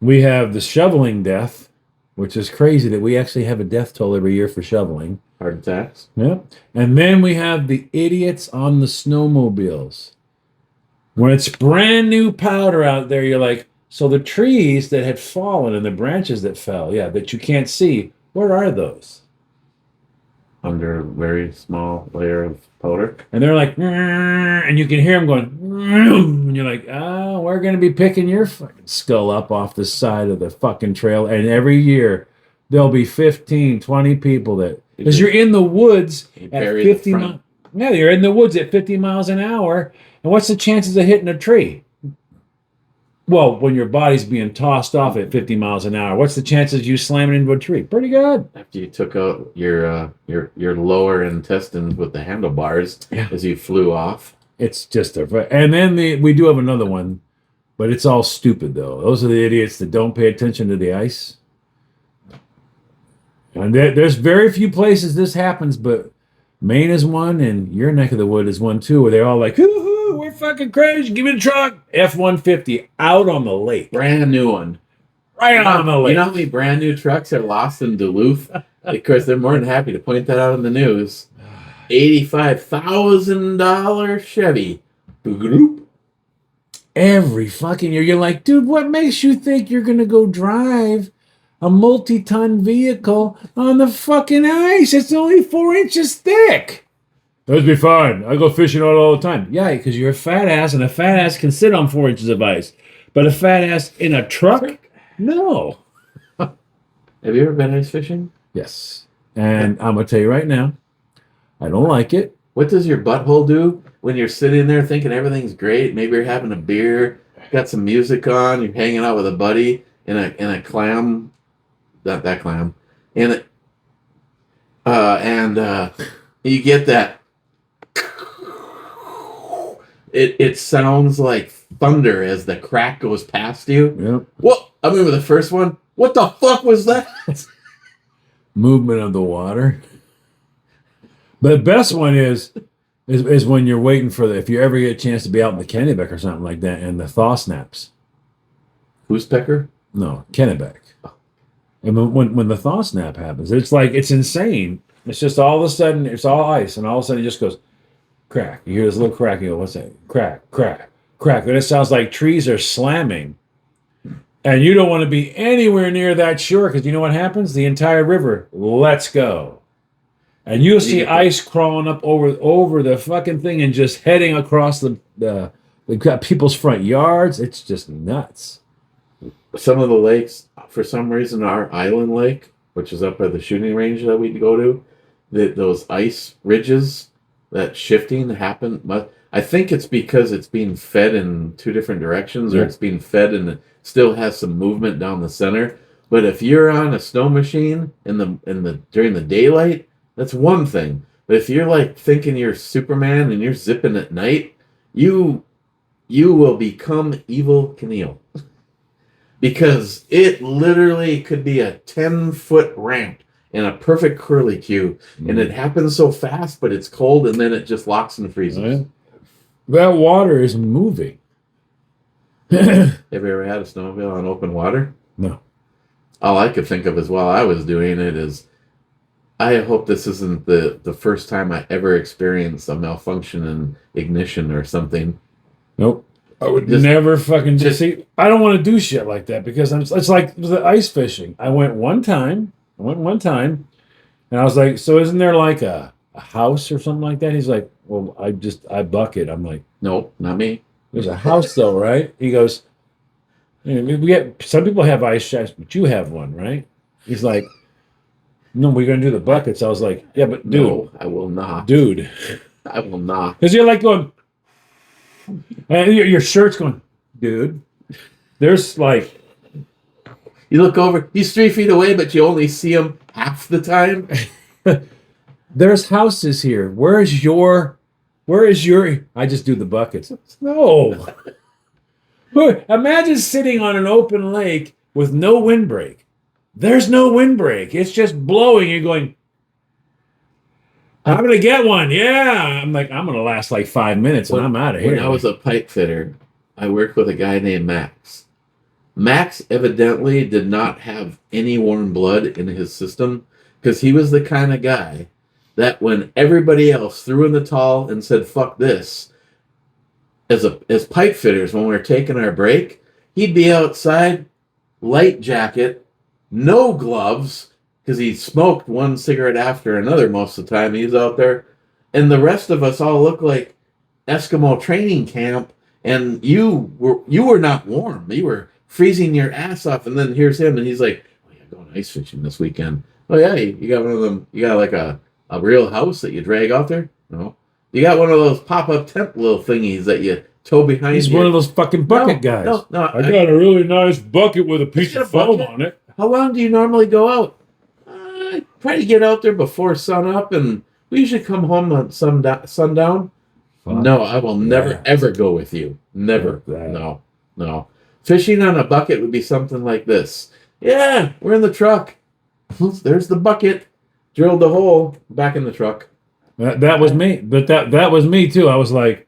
We have the shoveling death, which is crazy that we actually have a death toll every year for shoveling. Heart attacks. Yep. And then we have the idiots on the snowmobiles. When it's brand new powder out there, you're like, so the trees that had fallen and the branches that fell, that you can't see, where are those? Under a very small layer of powder. And they're like, and you can hear them going, and you're like, we're going to be picking your fucking skull up off the side of the fucking trail. And every year, there'll be 15, 20 people that, because you're in the woods at 50 miles. Yeah, you're in the woods at 50 miles an hour. And what's the chances of hitting a tree? Well, when your body's being tossed off at 50 miles an hour, what's the chances you slamming into a tree? Pretty good. After you took out your lower intestines with the handlebars as you flew off. It's just and then we do have another one, but it's all stupid though. Those are the idiots that don't pay attention to the ice. And there's very few places this happens, but Maine is one, and your neck of the wood is one too, where they're all like, hoo-hoo, we're fucking crazy, give me the truck. F-150 out on the lake. Brand new one. Right on the lake. You know how many brand new trucks are lost in Duluth? Of course, they're more than happy to point that out in the news. $85,000 Chevy. Every fucking year, you're like, dude, what makes you think you're going to go drive a multi-ton vehicle on the fucking ice? It's only 4 inches thick. That'd be fine. I go fishing on it all the time. Yeah, because you're a fat ass, and a fat ass can sit on 4 inches of ice. But a fat ass in a truck? No. Have you ever been ice fishing? Yes. And I'm going to tell you right now, I don't like it. What does your butthole do when you're sitting there thinking everything's great? Maybe you're having a beer, got some music on, you're hanging out with a buddy in a clam, not that clam, and you get that. It sounds like thunder as the crack goes past you. Yep. Well, I remember the first one. What the fuck was that? Movement of the water. But the best one is when you're waiting for if you ever get a chance to be out in the Kennebec or something like that, and the thaw snaps. Who's Pecker? No, Kennebec. And when the thaw snap happens, it's like, it's insane. It's just all of a sudden, it's all ice, and all of a sudden it just goes crack. You hear this little crack, you go, what's that? Crack, crack, crack. And it sounds like trees are slamming. And you don't want to be anywhere near that shore, because you know what happens? The entire river lets go. And you'll see ice crawling up over the fucking thing and just heading across the people's front yards. It's just nuts. Some of the lakes, for some reason, our island lake, which is up by the shooting range that we go to, those ice ridges, that shifting happen. I think it's because it's being fed in two different directions, or it's being fed and it still has some movement down the center. But if you're on a snow machine during the daylight, that's one thing. But if you're like thinking you're Superman and you're zipping at night, you will become Evel Knievel. Because it literally could be a 10-foot ramp in a perfect curly cue. And it happens so fast, but it's cold, and then it just locks and freezes. Oh, yeah. That water is moving. Have you ever had a snowmobile on open water? No. All I could think of is while I was doing it is, I hope this isn't the first time I ever experienced a malfunction in ignition or something. Nope. I would never fucking see. I don't want to do shit like that, because it's like the ice fishing. I went one time, and I was like, so isn't there like a house or something like that? He's like, well, I bucket. I'm like, nope, not me. There's a house though, right? He goes, we get, some people have ice shacks, but you have one, right? He's like, no, we're gonna do the buckets. I was like, yeah, but dude, no, I will not, dude, I will not, because you're like going. And your shirt's going, dude. There's like, you look over, he's 3 feet away, but you only see him half the time. There's houses here. Where is your? I just do the buckets. No. Imagine sitting on an open lake with no windbreak. There's no windbreak. It's just blowing. You're going, I'm going to get one. Yeah. I'm like, I'm going to last like 5 minutes and I'm out of here. When I was a pipe fitter, I worked with a guy named Max. Max evidently did not have any warm blood in his system, because he was the kind of guy that when everybody else threw in the towel and said, fuck this, as pipe fitters, when we were taking our break, he'd be outside, light jacket, no gloves, because he smoked one cigarette after another most of the time he's out there. And the rest of us all looked like Eskimo training camp, and you were not warm. You were freezing your ass off. And then here's him, and he's like, oh yeah, going ice fishing this weekend. Oh yeah, you got one of them, you got like a real house that you drag out there? No. You got one of those pop-up tent little thingies that you toe behind He's you. one of those fucking bucket guys. No. I got a really nice bucket with a piece got of a foam bucket? on it. How long do you normally go out? I try to get out there before sun up, and we usually come home at sundown. Fuck No, I will never that. ever go with you. Never. Fuck that. No. Fishing on a bucket would be something like this. Yeah, we're in the truck. There's the bucket. Drilled the hole. Back in the truck. That was me. But that was me too. I was like,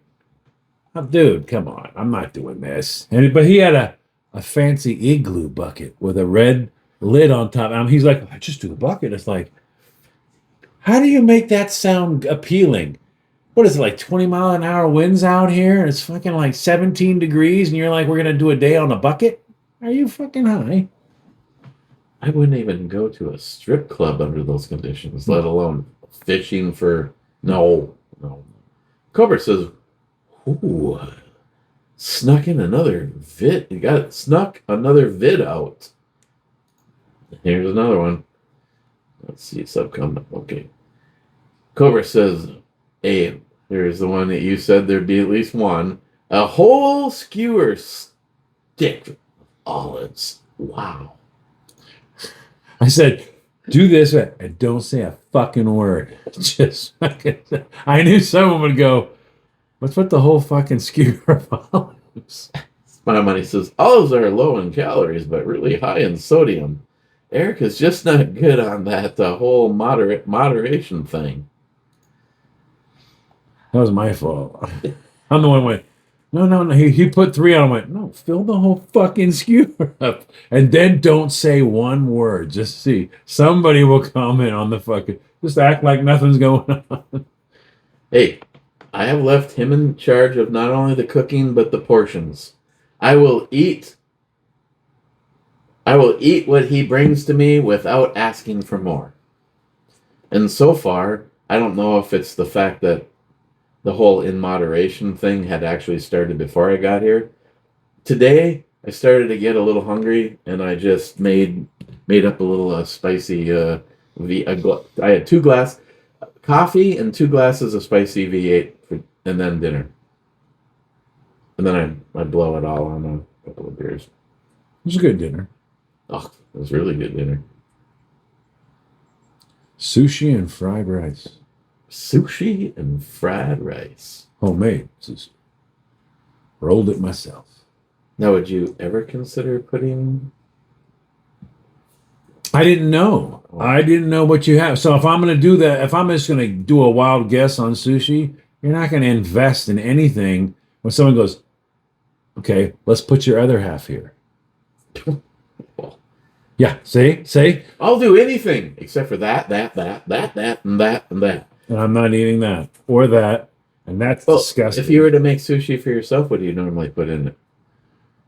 oh, dude, come on. I'm not doing this. But he had a fancy igloo bucket with a red lid on top. He's like, I just do the bucket. It's like, how do you make that sound appealing? What is it, like 20-mile-an-hour winds out here? And it's fucking like 17 degrees, and you're like, we're going to do a day on a bucket? Are you fucking high? I wouldn't even go to a strip club under those conditions, let alone fishing for... No. Cobra says, ooh, snuck in another vid. You snuck another vid out. Here's another one. Let's see, subcom. Okay. Cobra says, hey, here's the one that you said there'd be at least one. A whole skewer stick of olives. Wow. I said, do this and don't say a fucking word. Just fucking. I knew someone would go, let's put the whole fucking skewer of olives. My money says, olives are low in calories, but really high in sodium. Eric is just not good on that whole moderation thing. That was my fault. I'm the one who went, no. He put 3 on. I went, no, fill the whole fucking skewer up. And then don't say one word. Just see. Somebody will comment on the fucking. Just act like nothing's going on. Hey, I have left him in charge of not only the cooking, but the portions. I will eat what he brings to me without asking for more. And so far, I don't know if it's the fact that the whole in moderation thing had actually started before I got here. Today, I started to get a little hungry, and I just made up a little spicy. I had 2 glass coffee and 2 glasses of spicy V8, and then dinner. And then I blow it all on a couple of beers. It was a good dinner. Oh, it was really good dinner. Sushi and fried rice. Sushi and fried rice. Homemade sushi. Rolled it myself. Now, would you ever consider putting... I didn't know. I didn't know what you have. So if I'm going to do that, if I'm just going to do a wild guess on sushi, you're not going to invest in anything when someone goes, okay, let's put your other half here. Yeah, see? I'll do anything except for that, and that, and that. And I'm not eating that or that, and that's disgusting. If you were to make sushi for yourself, what do you normally put in it?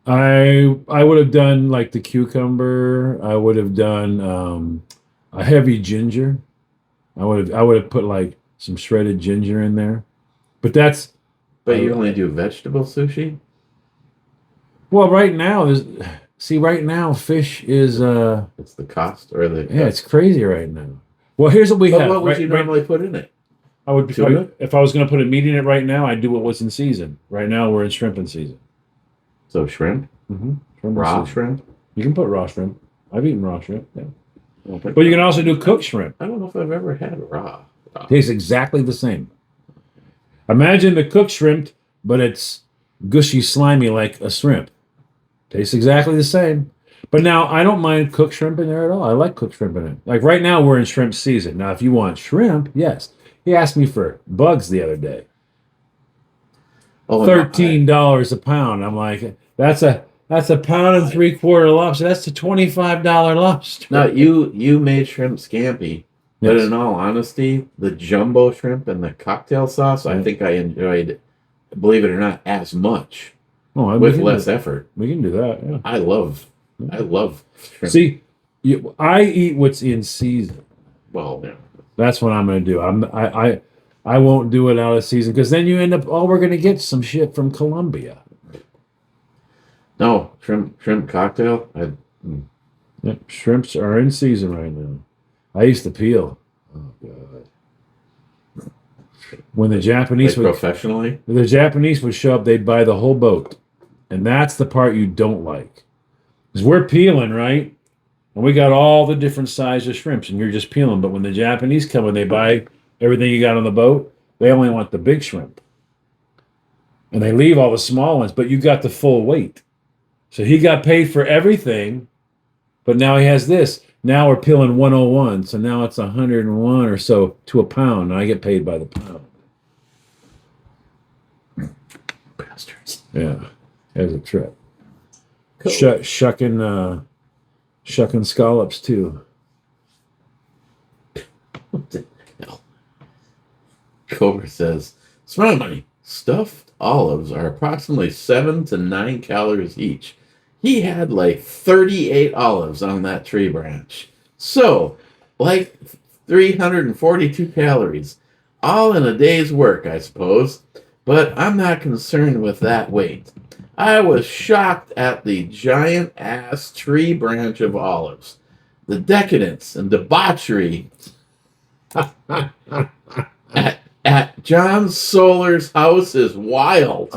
I would have done like the cucumber. I would have done a heavy ginger. I would have put like some shredded ginger in there. But you only do vegetable sushi? Well, right now fish is It's the cost or the it's crazy right now. Well, here's what we have. What would you normally put in it? I would if I was going to put a meat in it right now, I'd do what was in season. Right now we're in shrimping season. So shrimp? Mm-hmm. Raw shrimp? You can put raw shrimp. I've eaten raw shrimp, yeah. But you can also do cooked shrimp. I don't know if I've ever had raw. Tastes exactly the same. Imagine the cooked shrimp, but it's gushy, slimy like a shrimp. Tastes exactly the same. But now, I don't mind cooked shrimp in there at all. I like cooked shrimp in it. Like right now, we're in shrimp season. Now, if you want shrimp, yes. He asked me for bugs the other day. $13 a pound. I'm like, that's a pound and 3/4 lobster. That's a $25 lobster. Now, you made shrimp scampi, but Yes. in all honesty, the jumbo shrimp and the cocktail sauce, I think I enjoyed, believe it or not, as much with less effort. We can do that, yeah. I love shrimp. See, I eat what's in season. Well, yeah. That's what I'm going to do. I won't do it out of season because then you end up, we're going to get some shit from Colombia. No, shrimp cocktail. Yep, shrimps are in season right now. I used to peel. Oh, God. When the Japanese professionally? when the Japanese would show up, they'd buy the whole boat. And that's the part you don't like. Because we're peeling, right? And we got all the different sizes of shrimps, and you're just peeling. But when the Japanese come and they buy everything you got on the boat, they only want the big shrimp. And they leave all the small ones, but you got the full weight. So he got paid for everything, but now he has this. Now we're peeling 101, so now it's 101 or so to a pound, and I get paid by the pound. Bastards. Yeah, there's a trip. Cool. Shucking scallops too. What the hell? Cobra says, "Smile money. Stuffed olives are approximately 7 to 9 calories each. He had like 38 olives on that tree branch. So, like 342 calories. All in a day's work, I suppose. But I'm not concerned with that weight. I was shocked at the giant-ass tree branch of olives. The decadence and debauchery at John Solar's house is wild."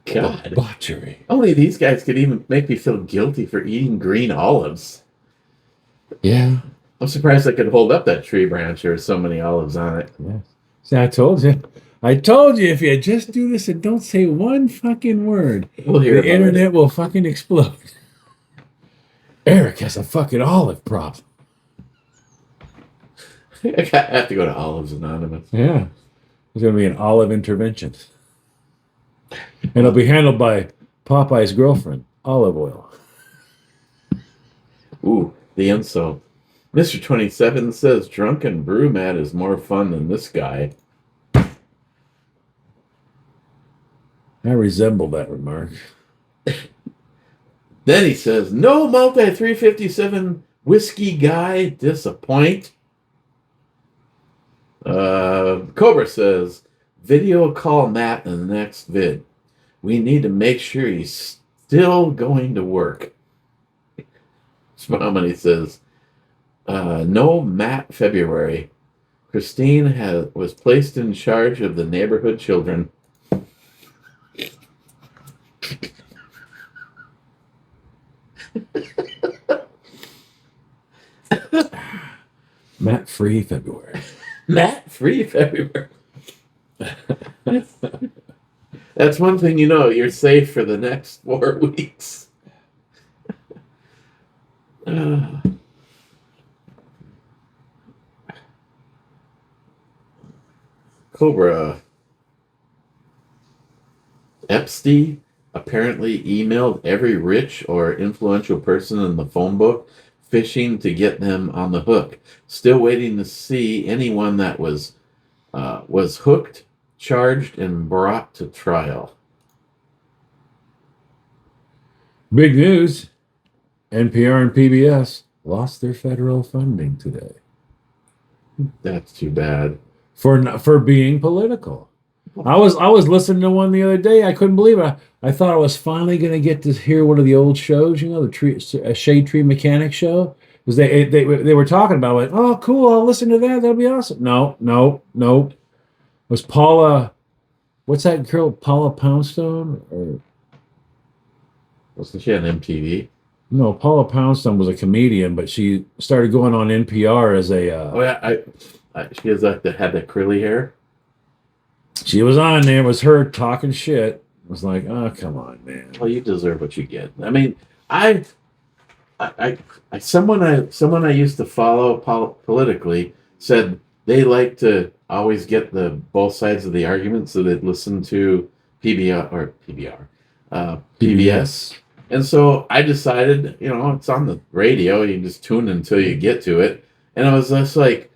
God. Debauchery. Only these guys could even make me feel guilty for eating green olives. Yeah. I'm surprised I could hold up that tree branch. There were so many olives on it. Yeah. See, I told you. I told you if you just do this and don't say one fucking word, We'll hear the about internet it. will fucking explode. Eric has a fucking olive problem. I have to go to Olives Anonymous. Yeah. There's going to be an olive intervention. And it'll be handled by Popeye's girlfriend, Olive Oil. Ooh, the insult. Mr. 27 says Drunken Brew Mat is more fun than this guy. I resemble that remark. Then he says, "No multi 357 whiskey guy disappoint." Cobra says, "Video call Matt in the next vid. We need to make sure he's still going to work." Smiley says, "No Matt February. Christine was placed in charge of the neighborhood children." Matt Free February. Matt free February. That's one thing you know. You're safe for the next 4 weeks. Cobra. Epstein apparently emailed every rich or influential person in the phone book, fishing to get them on the hook. Still waiting to see anyone that was hooked, charged, and brought to trial. Big news. NPR and PBS lost their federal funding today That's too bad. for being political. I was listening to one the other day. I couldn't believe it. I thought I was finally going to get to hear one of the old shows, you know, a Shade Tree Mechanic show, because they were talking about it. Oh, cool! I'll listen to that. That'll be awesome. No. It was Paula. What's that girl? Paula Poundstone? Or Wasn't she on MTV? no? Paula Poundstone was a comedian, but she started going on NPR as a. Oh yeah, she has had the curly hair. She was on there. It was her talking shit. It was like, oh, come on, man. Well, you deserve what you get. I mean, someone I used to follow politically said they like to always get the both sides of the argument, so they'd listen to PBR, PBS. And so I decided, you know, it's on the radio. You just tune until you get to it. And I was just like,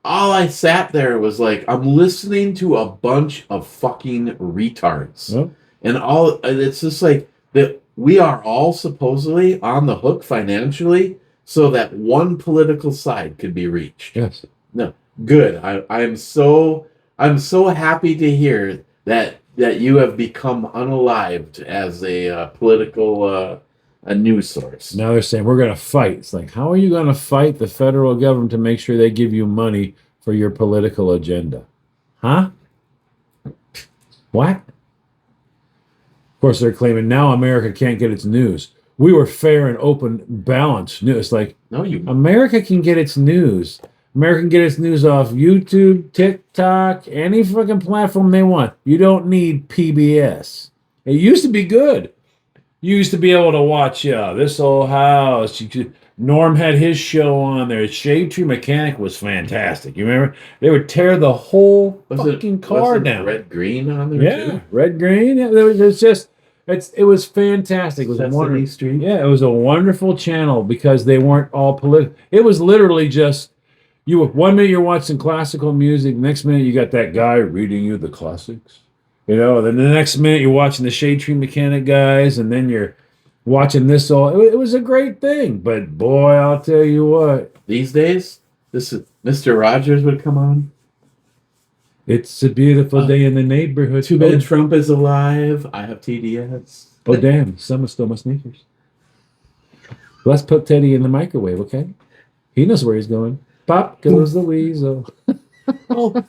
all I sat there was like, I'm listening to a bunch of fucking retards. Yep. And it's just like that we are all supposedly on the hook financially so that one political side could be reached. Yes. No, good. I'm so happy to hear that you have become unalived as a political a news source. Now they're saying we're going to fight. It's like, how are you going to fight the federal government to make sure they give you money for your political agenda? Huh? What? Of course, they're claiming now America can't get its news. We were fair and open, balanced news. It's like, No, you. America can get its news. America can get its news off YouTube, TikTok, any fucking platform they want. You don't need PBS. It used to be good. You used to be able to watch This Old House. Norm had his show on there. Shade Tree Mechanic was fantastic. You remember? They would tear the whole fucking car down. Red Green on there Yeah, too? Red Green. It was fantastic. It was Sesame Street. Yeah, it was a wonderful channel because they weren't all political. It was literally just you. 1 minute you're watching classical music, next minute you got that guy reading you the classics. Then the next minute you're watching the Shade Tree Mechanic guys, and then you're watching this all. It was a great thing, but boy, I'll tell you what. These days, this is Mr. Rogers would come on. It's a beautiful day in the neighborhood. Too bad Trump is alive. I have TDS. Oh, damn. Someone stole my sneakers. Let's put Teddy in the microwave, okay? He knows where he's going. Pop goes the weasel. Oh,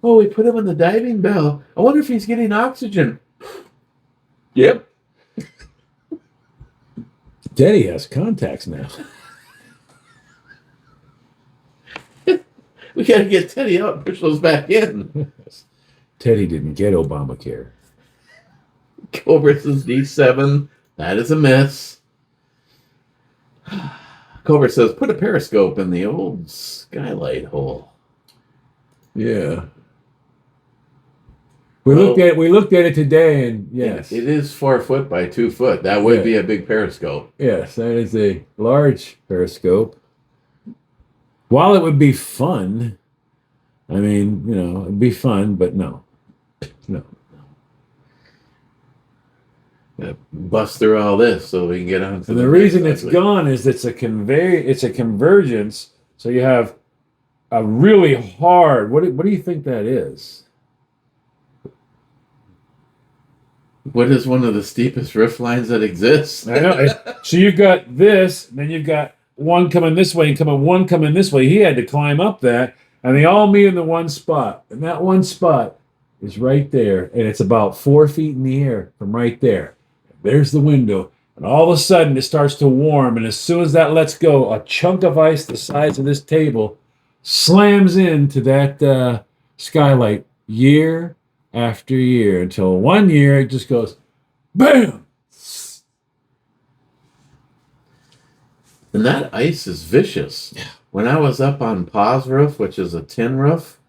we put him in the diving bell. I wonder if he's getting oxygen. Yep. Teddy has contacts now. We got to get Teddy out and push those back in. Teddy didn't get Obamacare. Cobra says D7. That is a miss. Cobra says, put a periscope in the old skylight hole. Yeah. We looked at it today, and yes. It is 4 foot by 2 foot. That would be a big periscope. Yes, that is a large periscope. While it would be fun, I mean, it'd be fun, but no. Bust through all this so we can get on to And the reason it's gone is it's a convergence. So you have a really hard. What do you think that is? What is one of the steepest roof lines that exists? I know. So you've got this, then you've got one coming this way and one coming this way. He had to climb up that, and they all meet in the one spot. And that one spot is right there, and it's about 4 feet in the air from right there. There's the window, and all of a sudden it starts to warm, and as soon as that lets go, a chunk of ice the size of this table slams into that skylight year after year until one year it just goes BAM! And that ice is vicious. Yeah. When I was up on Pa's roof, which is a tin roof,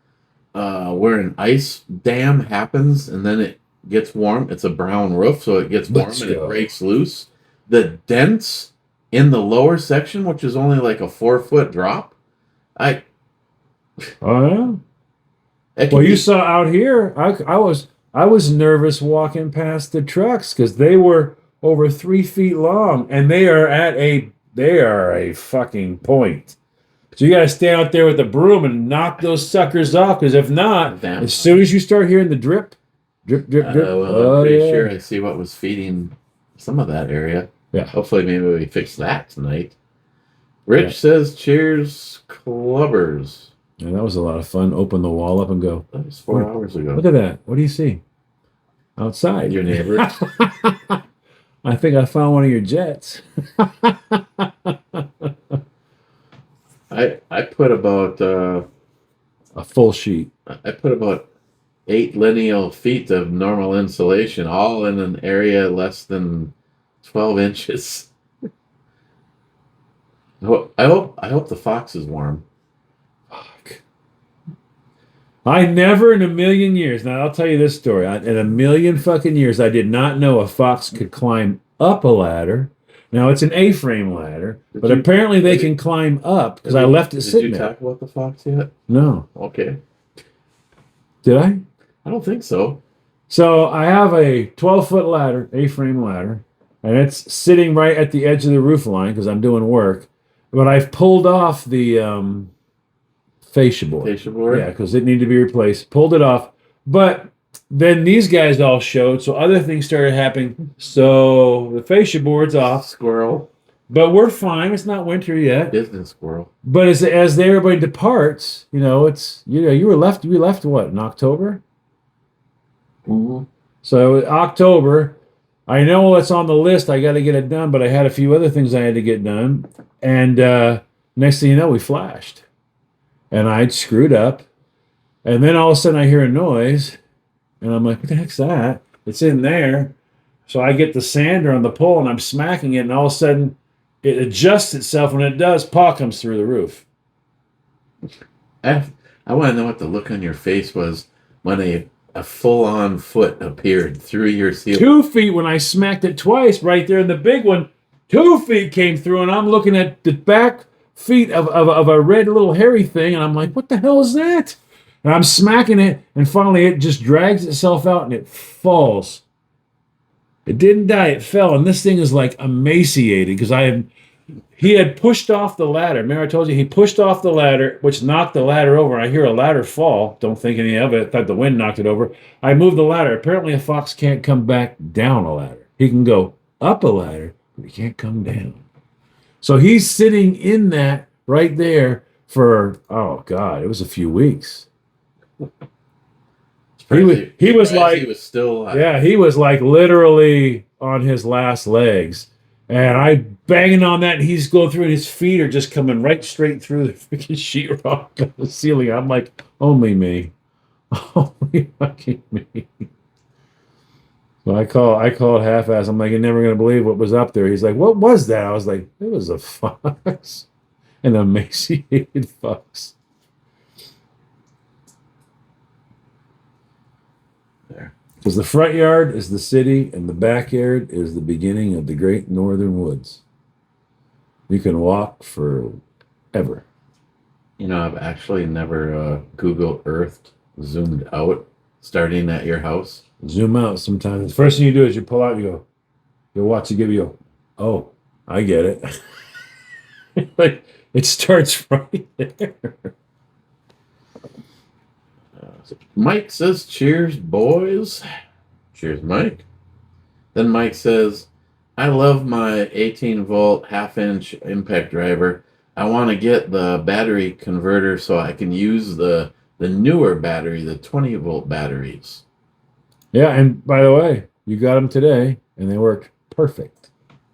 where an ice dam happens and then it gets warm. It's a brown roof, so it gets warm and it breaks loose. The dents in the lower section, which is only like a 4 foot drop, Oh yeah. Well, you saw out here. I was nervous walking past the trucks because they were over 3 feet long, and they are a fucking point. So you got to stay out there with the broom and knock those suckers off, because if not, as soon as you start hearing the drip. I'm pretty sure I see what was feeding some of that area. Yeah. Hopefully, maybe we fix that tonight. Rich says, "Cheers, clubbers." Yeah, that was a lot of fun. Open the wall up and go. That was 4 hours ago. Look at that. What do you see? Outside. Your neighbor. I think I found one of your jets. I put about a full sheet. I put about 8 lineal feet of normal insulation, all in an area less than 12 inches. I hope the fox is warm. Fuck. I never in a million years. Now I'll tell you this story. In a million fucking years, I did not know a fox could climb up a ladder. Now it's an A-frame ladder, but apparently they can climb up because I left it sitting there. Did you talk about the fox yet? No. Okay. Did I? I don't think so. So I have a 12-foot ladder, A-frame ladder, and it's sitting right at the edge of the roof line because I'm doing work. But I've pulled off the fascia board. Fascia board? Yeah, because it needed to be replaced. Pulled it off. But then these guys all showed, so other things started happening. So the fascia board's off, Squirrel. but we're fine. It's not winter yet. Business squirrel. But as everybody departs, it's you were left. We left what in October? Mm-hmm. So October, I know what's on the list. I got to get it done, but I had a few other things I had to get done. And next thing you know, we flashed, and I'd screwed up. And then all of a sudden, I hear a noise, and I'm like, "What the heck's that?" It's in there. So I get the sander on the pole, and I'm smacking it, and all of a sudden, it adjusts itself. When it does, paw comes through the roof. I want to know what the look on your face was when a full-on foot appeared through your ceiling. 2 feet when I smacked it twice right there in the big one. 2 feet came through, and I'm looking at the back feet of a red little hairy thing, and I'm like, what the hell is that? And I'm smacking it, and finally it just drags itself out, and it falls. It didn't die, it fell, and this thing is like emaciated because he had pushed off the ladder. Remember I told you he pushed off the ladder, which knocked the ladder over. I hear a ladder fall. Don't think any of it. I thought the wind knocked it over. I moved the ladder. Apparently a fox can't come back down a ladder. He can go up a ladder, but he can't come down. So he's sitting in that right there for, oh God, it was a few weeks. He was like, he was still alive. yeah, he was like literally on his last legs. And I banging on that, and he's going through, and his feet are just coming right straight through the freaking sheetrock of the ceiling. I'm like, only me. Only fucking me. So I called half-ass. I'm like, you're never going to believe what was up there. He's like, what was that? I was like, it was a fox. An emaciated fox. There. Because the front yard is the city, and the backyard is the beginning of the great northern woods. You can walk forever. I've actually never Google Earthed zoomed out starting at your house. Zoom out sometimes. The first thing you do is you pull out, you watch it give you, oh, I get it. Like, it starts right there. Mike says, cheers, boys. Cheers, Mike. Then Mike says, I love my 18-volt half-inch impact driver. I want to get the battery converter so I can use the newer battery, the 20-volt batteries. Yeah, and by the way, you got them today, and they work perfect.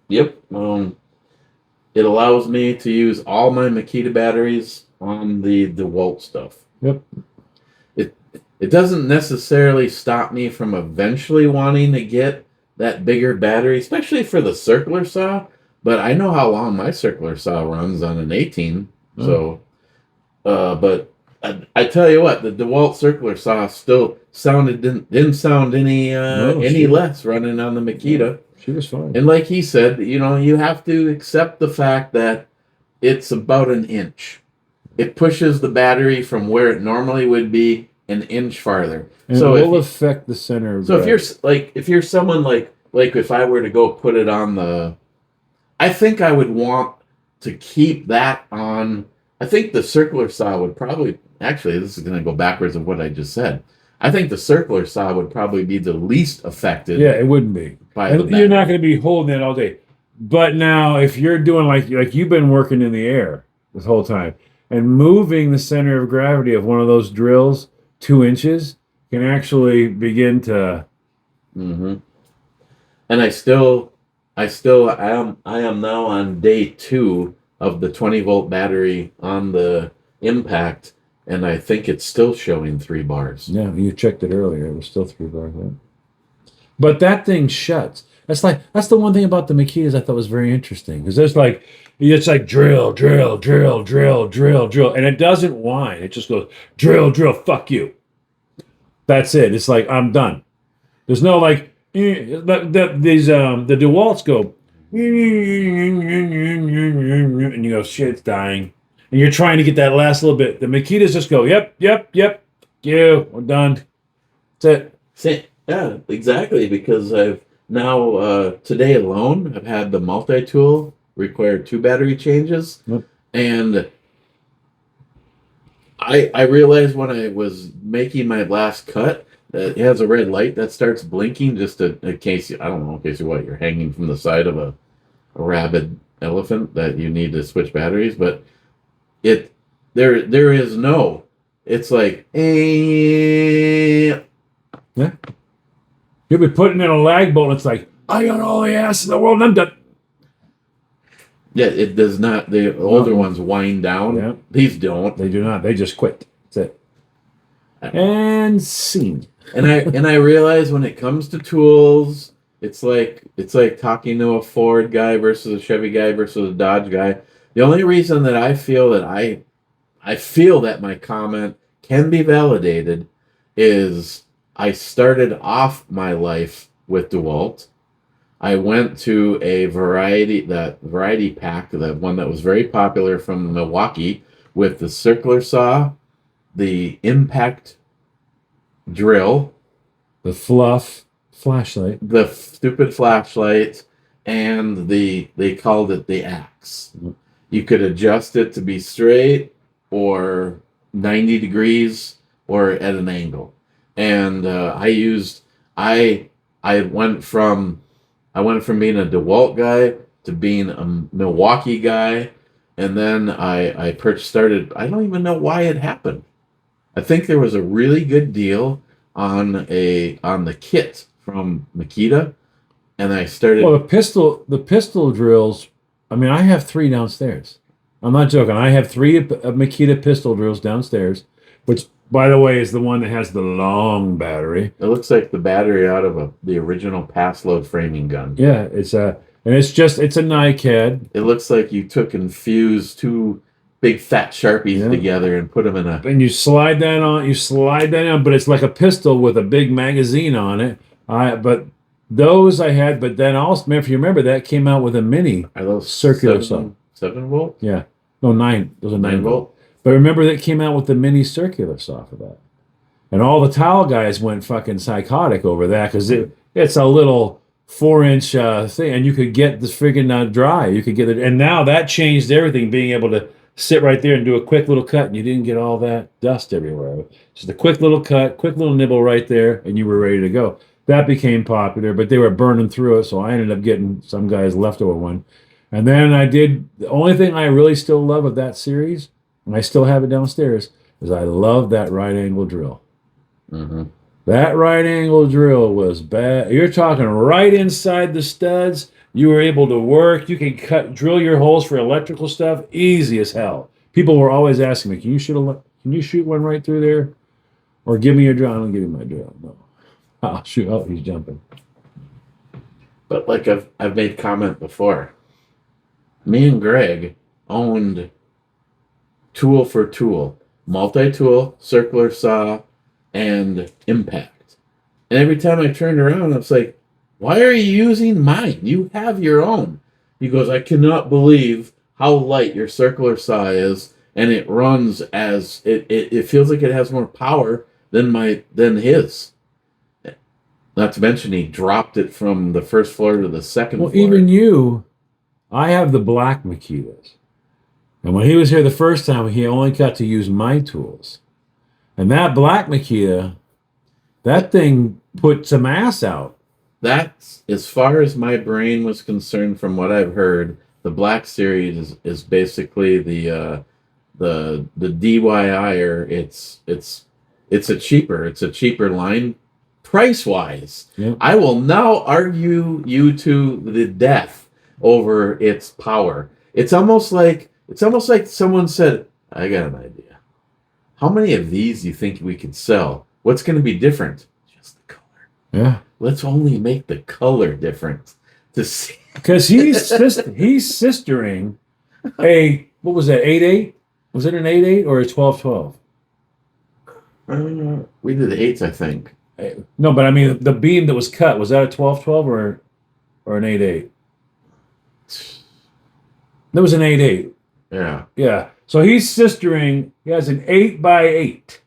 Yep. It allows me to use all my Makita batteries on the DeWalt stuff. Yep. It doesn't necessarily stop me from eventually wanting to get that bigger battery, especially for the circular saw. But I know how long my circular saw runs on an 18. So, but I tell you what, the DeWalt circular saw still didn't sound any less running on the Makita. She was fine. And like he said, you have to accept the fact that it's about an inch. It pushes the battery from where it normally would be an inch farther. And so it will affect the center of gravity. If you're someone like if I were to go put it on I think I would want to keep that on. I think the circular saw would probably, actually, this is going to go backwards of what I just said. I think the circular saw would probably be the least affected. Yeah, it wouldn't be. You're not going to be holding it all day. But now, if you're doing like you've been working in the air this whole time, and moving the center of gravity of one of those drills 2 inches can actually begin to. Mm-hmm. And I am now on day 2 of the 20-volt battery on the impact, and I think it's still showing 3 bars. Yeah, you checked it earlier. It was still 3 bars. Right? But that thing shuts. That's the one thing about the Makitas I thought was very interesting, because it's like drill, drill, drill, drill, drill, drill, and it doesn't whine. It just goes drill, drill, fuck you. That's it. It's like, I'm done. There's no like the DeWalts go and you go, shit, it's dying, and you're trying to get that last little bit. The Makitas just go, yep, we're done. That's it. Yeah, exactly. Because I've now today alone I've had the multi-tool require 2 battery changes. Yep. And I realized when I was making my last cut It has a red light that starts blinking just in case I don't know, in case you're hanging from the side of a rabid elephant that you need to switch batteries, but it there is no. It's like Yeah. You'll be putting in a lag bolt. It's like, I got all the ass in the world and I'm done. Yeah, it does not. The older ones wind down. Yeah. These don't. They do not. They just quit. That's it. And scene. And I realize when it comes to tools, it's like talking to a Ford guy versus a Chevy guy versus a Dodge guy. The only reason that I feel that my comment can be validated is I started off my life with DeWalt. I went to a variety pack, that one that was very popular from Milwaukee, with the circular saw, the impact drill, The fluff flashlight. the stupid flashlight, and they called it the axe. You could adjust it to be straight or 90 degrees or at an angle. And I went from being a DeWalt guy to being a Milwaukee guy, and then I started. I don't even know why it happened. I think there was a really good deal on the kit from Makita, and I started. Well, the pistol drills. I mean, I have 3 downstairs. I'm not joking. I have 3 Makita pistol drills downstairs, which, by the way, is the one that has the long battery. It looks like the battery out of the original pass load framing gun. Yeah, it's a NiCad. It looks like you took and fused 2 big fat Sharpies together and put them in a. And you slide that on, but it's like a pistol with a big magazine on it. But those I had, but then also, if you remember, that came out with a mini Are those circular saw. 7 volt? Yeah. No, 9. Those are 9 volt. 9 volt. But remember that came out with the mini circular saw for that. And all the towel guys went fucking psychotic over that because it's a little 4-inch thing, and you could get this friggin' dry. You could get it, and now that changed everything. Being able to sit right there and do a quick little cut, and you didn't get all that dust everywhere. Just a quick little cut, quick little nibble right there, and you were ready to go. That became popular, but they were burning through it, so I ended up getting some guy's leftover one. And then the only thing I really still love of that series, and I still have it downstairs, is I love that right angle drill. Mm-hmm. That right angle drill was bad. You're talking right inside the studs. You were able to work. You can drill your holes for electrical stuff easy as hell. People were always asking me, "Can you shoot one right through there, or give me your drill?" I don't give you my drill. No, I'll shoot. Oh, he's jumping. But like I've made comment before, me and Greg owned tool for tool, multi-tool, circular saw, and impact. And every time I turned around, I was like, "Why are you using mine? You have your own." He goes, "I cannot believe how light your circular saw is, and it runs as it feels like it has more power than his." Not to mention, he dropped it from the first floor to the second floor. Well, even I have the black Makitas. And when he was here the first time, he only got to use my tools. And that black Makita, that thing put some ass out. That's, as far as my brain was concerned, from what I've heard, the Black Series is basically the DIYer. It's a cheaper line. Price wise, Yep. I will now argue you to the death over its power. It's almost like someone said, "I got an idea. How many of these do you think we could sell? What's going to be different? Just the color. Yeah. Let's only make the color different to see." Because he's sistering what was that, 8.8? Was it an 8.8 or a 12.12? We did 8s, I think. No, but I mean the beam that was cut, was that a 12.12 or an 8.8? That was an 8.8. Yeah. Yeah. So he has an 8x8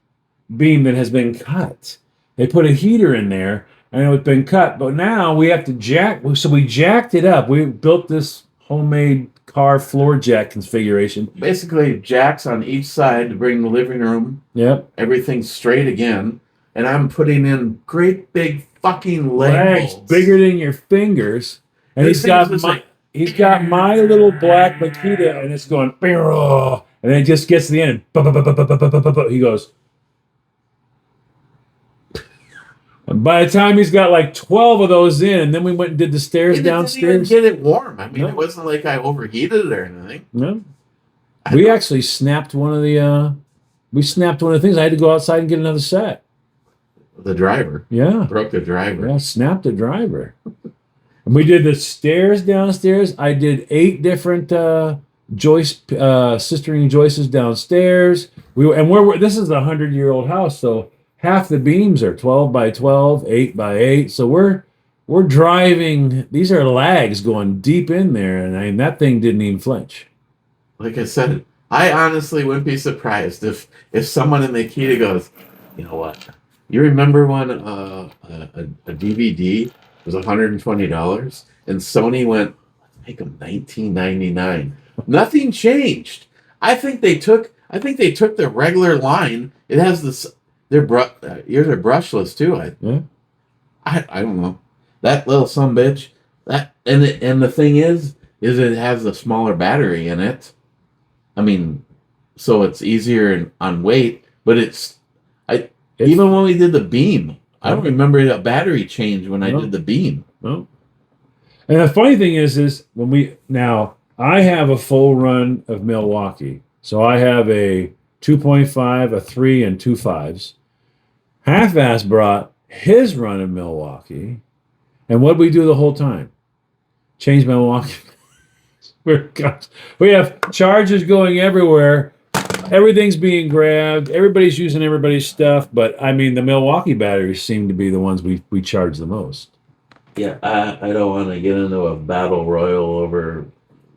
beam that has been cut. They put a heater in there and it's been cut, but now we have to so we jacked it up. We built this homemade car floor jack configuration. Basically, jacks on each side to bring the living room. Yep. Everything straight again. and I'm putting in great big fucking Legs bolts. bigger than your fingers, and This thing was like, he's got my little black Makita, and it's going, and then it just gets to the end, and he goes. And by the time he's got like 12 of those in, and then we went and did the stairs downstairs. Didn't even get it warm. I mean, No. it wasn't like I overheated it or anything. No, we actually snapped one of the. We snapped one of the things. I had to go outside and get another set. The driver. Yeah, Broke the driver. yeah, snapped the driver. And we did the stairs downstairs. I did 8 different joist, sistering joists downstairs. This is a 100-year-old house, so half the beams are 12 by 12, 8 by 8. So we're driving. These are lags going deep in there, and that thing didn't even flinch. Like I said, I honestly wouldn't be surprised if someone in Makita goes, you know what? You remember when a DVD was $120 and Sony went, let's make them $19.99. Nothing changed. I think they took the regular line. It has this. Yours are brushless too. I don't know. That little sumbitch. That and the thing is it has a smaller battery in it. I mean, so it's easier on weight, but even when we did the beam, I don't remember a battery change when I did the beam. No. And the funny thing is I have a full run of Milwaukee. So I have a 2.5, a 3, and 2 5s. Half-Ass brought his run of Milwaukee. And what did we do the whole time? Change Milwaukee. We have charges going everywhere. Everything's being grabbed. Everybody's using everybody's stuff. But, I mean, the Milwaukee batteries seem to be the ones we charge the most. Yeah, I don't want to get into a battle royal over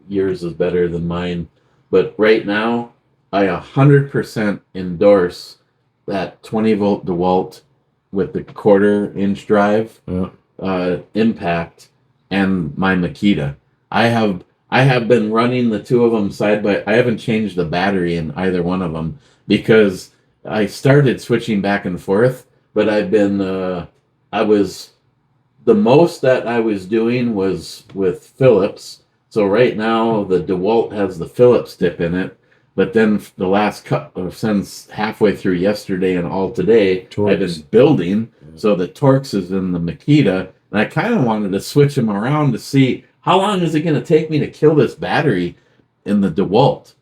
yours is better than mine. But right now, I 100% endorse that 20-volt DeWalt with the 1/4-inch drive impact and my Makita. I have been running the two of them side by. I haven't changed the battery in either one of them because I started switching back and forth, but I've been the most that I was doing was with Philips. So right now the DeWalt has the Philips tip in it, but then the last since halfway through yesterday and all today, Torx. I've been building. So the Torx is in the Makita, and I kind of wanted to switch them around to see how long is it going to take me to kill this battery in the DeWalt.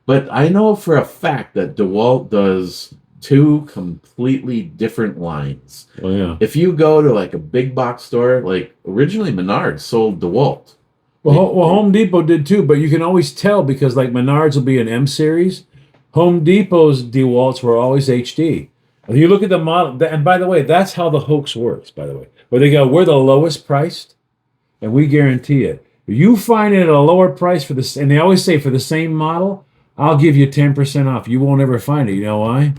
But I know for a fact that DeWalt does 2 completely different lines. Oh, yeah. If you go to like a big box store, like originally Menards sold DeWalt. Well, Home Depot did too, but you can always tell because like Menards will be an M series. Home Depot's DeWalts were always HD. If you look at the model, and by the way, that's how the hoax works, by the way. Where they go, we're the lowest priced, and we guarantee it. If you find it at a lower price for this, and they always say for the same model, I'll give you 10% off. You won't ever find it. You know why?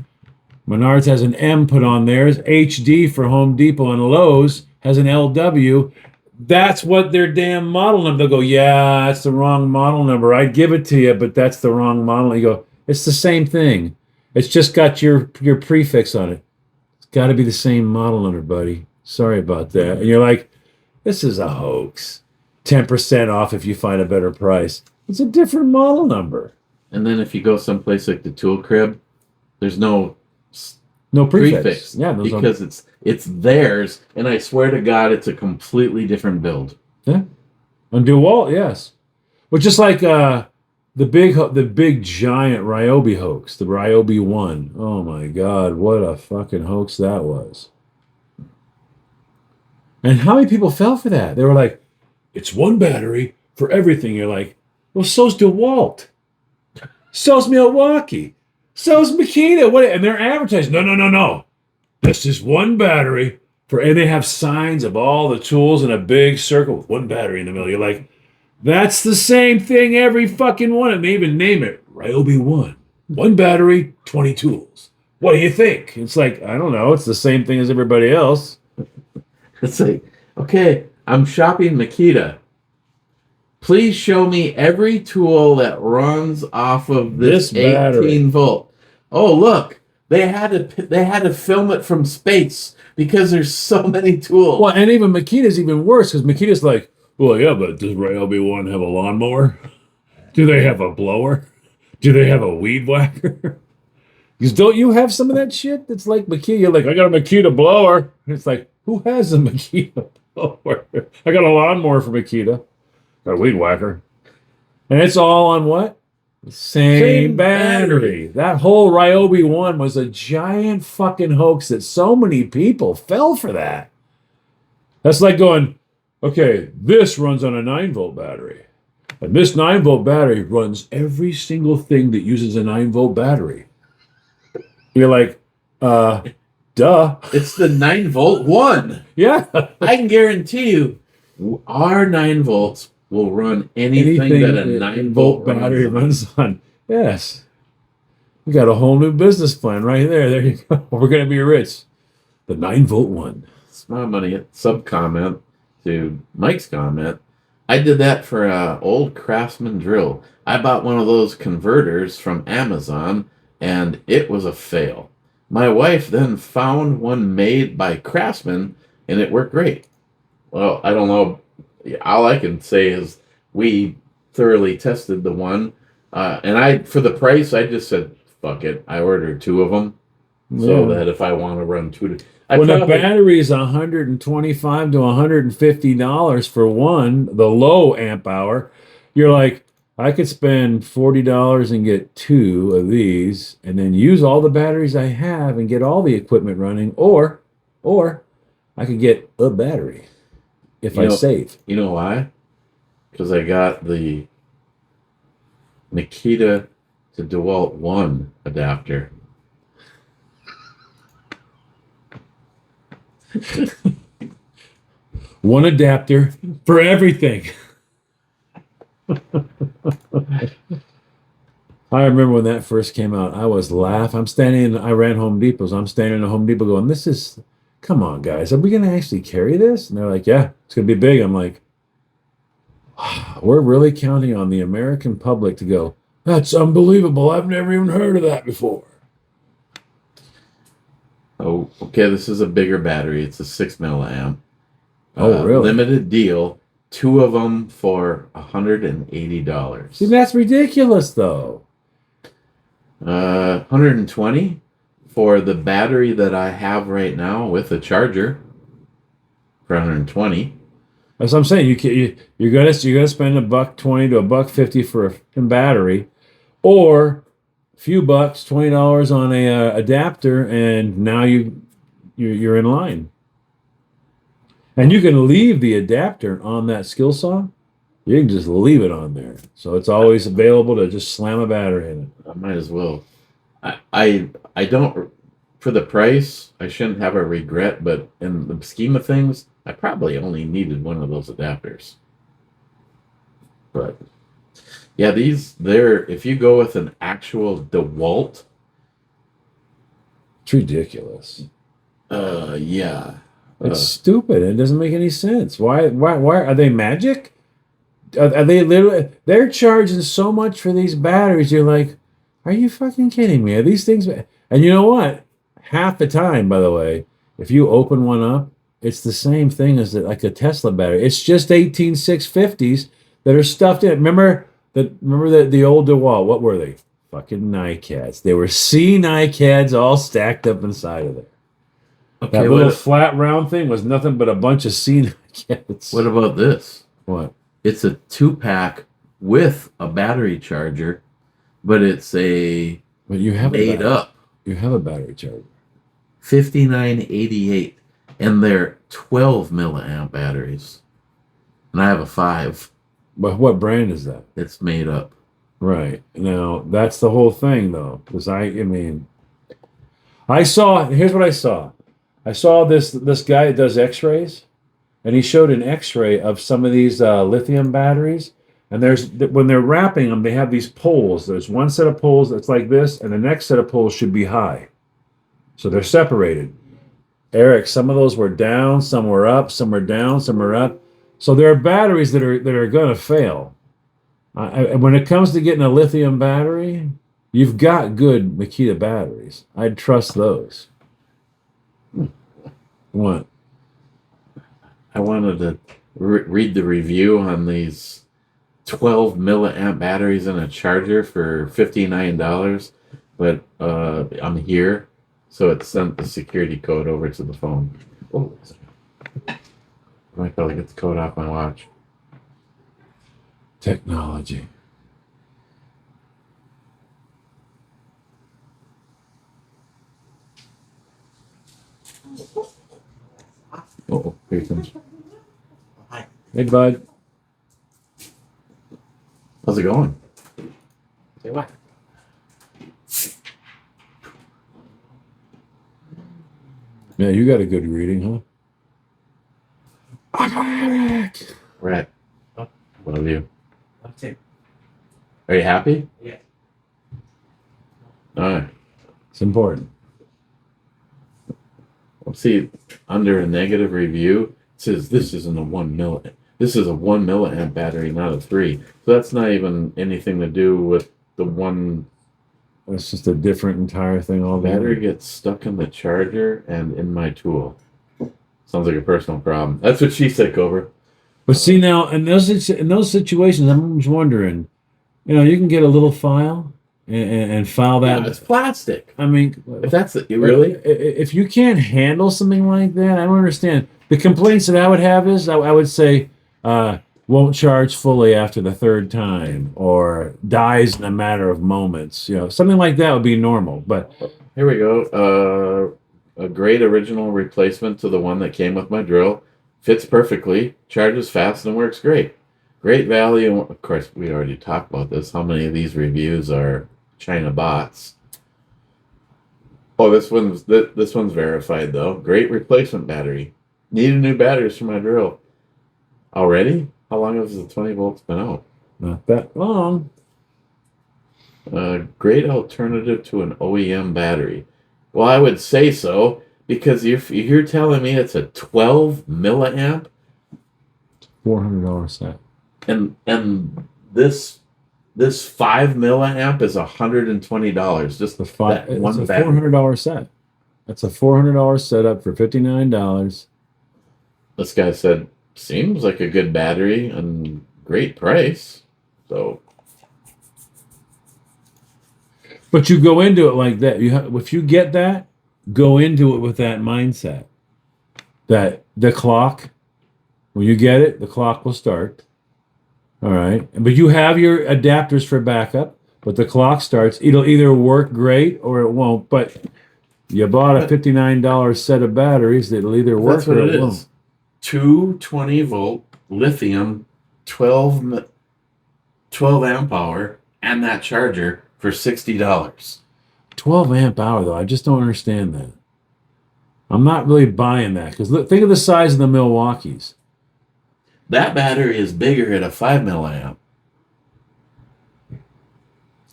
Menards has an M put on theirs. HD for Home Depot, and Lowe's has an LW. That's what their damn model number. They'll go, yeah, that's the wrong model number. I'd give it to you, but that's the wrong model. You go, it's the same thing. It's just got your prefix on it. It's got to be the same model number, buddy. Sorry about that. And you're like, this is a hoax. 10% off if you find a better price. It's a different model number. And then if you go someplace like the Tool Crib, there's no prefix. Yeah, because it's theirs, and I swear to God, it's a completely different build. Yeah, on DeWalt, yes. But just like the big giant Ryobi hoax, the Ryobi 1. Oh my God, what a fucking hoax that was! And how many people fell for that? They were like, "It's one battery for everything." You're like, "Well, so's DeWalt, so's Milwaukee." So's Makita. What? And they're advertising. No. This is one battery and they have signs of all the tools in a big circle with one battery in the middle. You're like, that's the same thing every fucking one. And they even name it Ryobi 1. One battery, 20 tools. What do you think? It's like, I don't know. It's the same thing as everybody else. It's like, okay, I'm shopping Makita. Please show me every tool that runs off of this 18 volt. Oh, look, They had to film it from space because there's so many tools. Well, and even Makita's even worse because Makita's like, well, yeah, but does Ryobi one have a lawnmower? Do they have a blower? Do they have a weed whacker? Because don't you have some of that shit that's like Makita? You're like, I got a Makita blower. And it's like, who has a Makita blower? I got a lawnmower for Makita. Got a weed whacker. And it's all on what? The same battery. That whole Ryobi one was a giant fucking hoax that so many people fell for that. That's like going, okay, this runs on a 9-volt battery. And this 9-volt battery runs every single thing that uses a 9-volt battery. You're like, duh. It's the 9-volt one. Yeah. I can guarantee you, our 9 volts will run anything that a 9-volt battery runs on. Yes. We got a whole new business plan right there. There you go. We're going to be rich. The 9-volt one. It's my money. Sub comment to Mike's comment. I did that for an old Craftsman drill. I bought one of those converters from Amazon, and it was a fail. My wife then found one made by Craftsman, and it worked great. Well, I don't know. All I can say is we thoroughly tested the one, and for the price, I just said, fuck it. I ordered 2 of them, so that if I want to run 2 when a battery is $125 to $150 for one, the low amp hour, you're like, I could spend $40 and get 2 of these and then use all the batteries I have and get all the equipment running, or I could get a battery if I save. You know why? Because I got the Makita to DeWalt 1 adapter. One adapter for everything. I remember when that first came out, I was laughing. I ran Home Depot, so I'm standing in a Home Depot going, come on, guys, are we going to actually carry this? And they're like, yeah, it's going to be big. I'm like, we're really counting on the American public to go, that's unbelievable. I've never even heard of that before. Oh, okay, this is a bigger battery. It's a 6 milliamp. Oh, really? Limited deal. 2 of them for $180. See, that's ridiculous, though. 120 for the battery that I have right now with a charger for 120. That's what I'm saying. You're gonna spend $120 to $150 for a battery, or a few bucks, $20 on a adapter, and now you're in line. And you can leave the adapter on that skill saw. You can just leave it on there, so it's always available to just slam a battery in it. I might as well. I don't, for the price, I shouldn't have a regret, but in the scheme of things, I probably only needed one of those adapters. But yeah, if you go with an actual DeWalt, It's ridiculous. Yeah. It's stupid. It doesn't make any sense. Why are they magic? Are they literally? They're charging so much for these batteries. You're like, are you fucking kidding me? Are these things? And you know what? Half the time, by the way, if you open one up, it's the same thing as like a Tesla battery. It's just 18650s that are stuffed in. Remember the old DeWalt? What were they? Fucking NiCads. They were C NiCads all stacked up inside of there. Okay, that little flat round thing was nothing but a bunch of C NiCads. What about this? What? It's a 2-pack with a battery charger, but it's But you have made up. You have a battery charger. 5988, and they're 12 milliamp batteries, and I have a 5. But what brand is that? It's made up. Right. Now that's the whole thing, though, because here's what I saw. I saw this guy that does X-rays, and he showed an X-ray of some of these lithium batteries. And when they're wrapping them, they have these poles. There's one set of poles that's like this, and the next set of poles should be high. So they're separated. Eric, some of those were down, some were up, some were down, some were up. So there are batteries that are going to fail. When it comes to getting a lithium battery, you've got good Makita batteries. I'd trust those. What? I wanted to read the review on these 12 milliamp batteries in a charger for $59, but I'm here, so it sent the security code over to the phone. Oh, I might be able to get the code off my watch. Technology. Oh, here he comes. Hi. Hey, bud. How's it going? Say what? Yeah, you got a good reading, huh? Right. Oh. Love you. That's it. Are you happy? Yeah. All right. It's important. Well, see, under a negative review, it says this isn't a 1 milliamp. This is a 1 milliamp battery, not a 3. So that's not even anything to do with the one. It's just a different entire thing altogether. Battery gets stuck in the charger and in my tool. Sounds like a personal problem. That's what she said, Cobra. But see now, in those situations, I'm just wondering, you can get a little file and file that. Yeah, it's plastic. I mean, If that's it, really? if you can't handle something like that, I don't understand. The complaints that I would have is I would say won't charge fully after the third time, or dies in a matter of moments. Something like that would be normal. But Here we go. A great original replacement to the one that came with my drill. Fits perfectly, charges fast, and works great. Great value. Of course, we already talked about this. How many of these reviews are China bots? Oh, this one's verified though. Great replacement battery. Needed new batteries for my drill. Already? How long has the 20 volts been out? not that long. Great alternative to an OEM battery. Well, I would say so, because if you're telling me it's a 12 milliamp, $400 set. and this 5 milliamp is $120. Just The five. that It's one a battery. $400 set. That's a $400 setup for $59. This guy said, seems like a good battery and great price. So But you go into it like that. If you get that, go into it with that mindset. That the clock, when you get it, the clock will start. All right. But you have your adapters for backup, but the clock starts. It'll either work great or it won't. But you bought a $59 set of batteries that'll either work that's what or it it won't. is. 220-volt lithium, 12 amp hour, and that charger for $60. 12 amp hour, though. I just don't understand that. I'm not really buying that. Because think of the size of the Milwaukees. That battery is bigger at a 5 milliamp.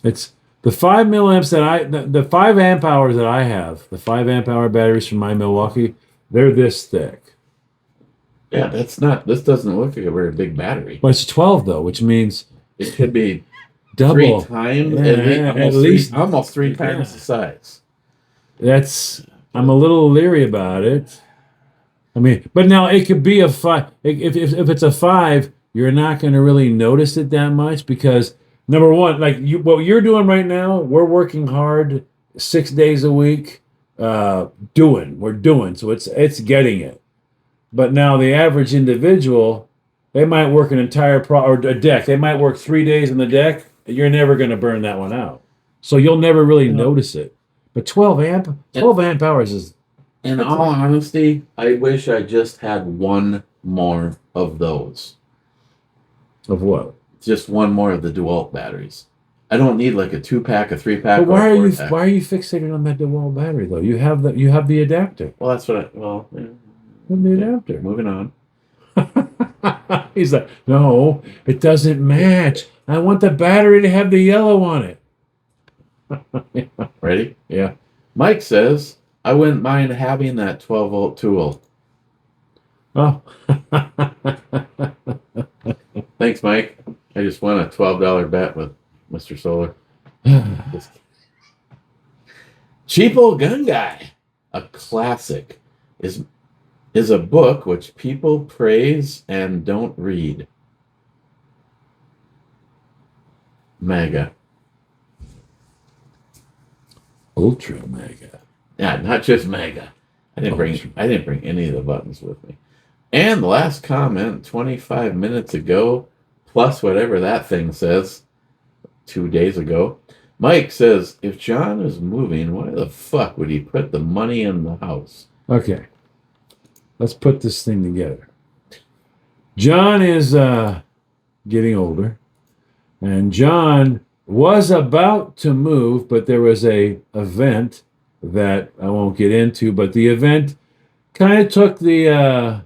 It's the 5 milliamps the 5 amp hours that I have, the 5 amp hour batteries from my Milwaukee, they're this thick. Yeah, this doesn't look like a very big battery. But it's 12 though, which means It could be double. 3 times, Yeah, at least almost three times the size. I'm a little leery about it. I mean, but now it could be a 5. If it's a 5, you're not going to really notice it that much because number one, like what you're doing right now, we're working hard 6 days a week, we're doing, so it's getting it. But now the average individual, they might work an entire or a deck. They might work 3 days on the deck. You're never going to burn that one out, so you'll never really notice it. But 12 amp hours is. In all honesty, I wish I just had one more of those. Of what? Just one more of the DeWalt batteries. I don't need like a 2-pack, a 3-pack. But why or a are you 4-pack. why are you fixated on that DeWalt battery though? You have the adapter. Well, that's what yeah. The adapter. Moving on. He's like, no, it doesn't match. I want the battery to have the yellow on it. Ready? Yeah. Mike says, I wouldn't mind having that 12-volt tool. Oh. Thanks, Mike. I just won a $12 bet with Mr. Solar. Cheapo Gun Guy, a classic, is a book which people praise and don't read. Mega. Ultra mega. Yeah, not just mega. I didn't bring any of the buttons with me. And the last comment 25 minutes ago, plus whatever that thing says, 2 days ago. Mike says, if John is moving, why the fuck would he put the money in the house? Okay. Let's put this thing together. John is getting older. And John was about to move, but there was a event that I won't get into, but the event kind of took the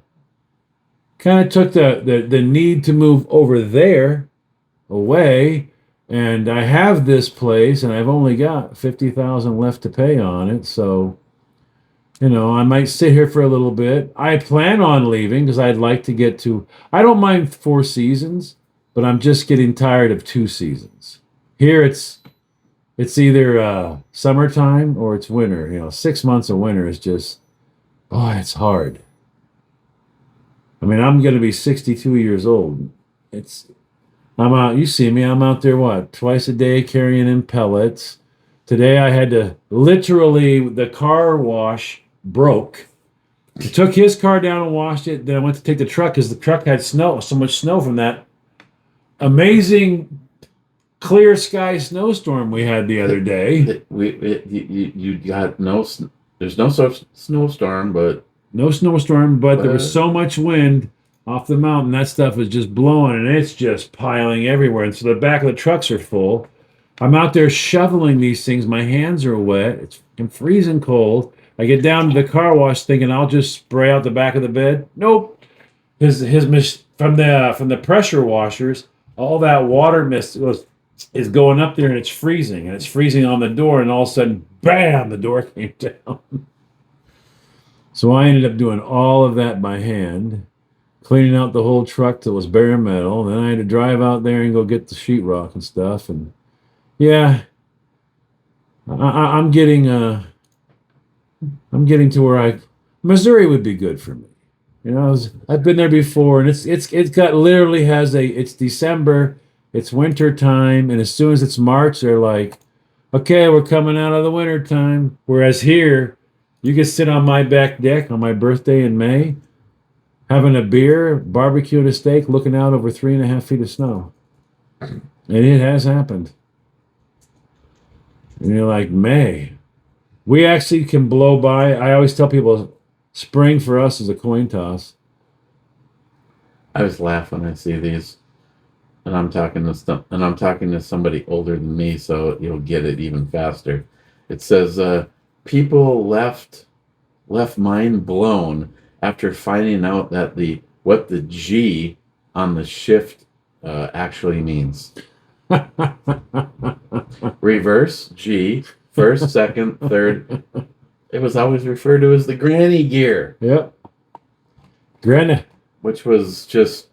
need to move over there away. And I have this place, and I've only got $50,000 left to pay on it. So, you know, I might sit here for a little bit. I plan on leaving because I'd like to get to. I don't mind 4 seasons, but I'm just getting tired of 2 seasons. Here, it's either summertime or it's winter. You know, 6 months of winter is just, it's hard. I mean, I'm going to be 62 years old. I'm out, you see me, I'm out there, twice a day carrying in pellets. Today I had to literally, the car wash broke. I took his car down and washed it. Then I went to take the truck because the truck had snow, so much snow from that amazing clear sky snowstorm we had the other day. You got there's no snowstorm, but... No snowstorm, but there was so much wind off the mountain, that stuff is just blowing, and it's just piling everywhere. And so the back of the trucks are full. I'm out there shoveling these things. My hands are wet. It's freezing cold. I get down to the car wash thinking I'll just spray out the back of the bed. Nope. From the pressure washers, all that water mist is going up there, and it's freezing. And it's freezing on the door, and all of a sudden, bam, the door came down. So I ended up doing all of that by hand, cleaning out the whole truck till it was bare metal. Then I had to drive out there and go get the sheetrock and stuff. And yeah, I'm getting to where Missouri would be good for me. You know, I've been there before, and it's December, it's winter time, and as soon as it's March, they're like, okay, we're coming out of the winter time. Whereas here, you can sit on my back deck on my birthday in May, having a beer, barbecuing a steak, looking out over 3.5 feet of snow. And it has happened. And you're like, May. We actually can blow by. I always tell people spring for us is a coin toss. I always laugh when I see these. And I'm talking to somebody older than me, so you'll get it even faster. It says, people left mind blown after finding out that what the G on the shift actually means. Reverse, G, first, second, third. It was always referred to as the granny gear. Yep. Granny. Which was just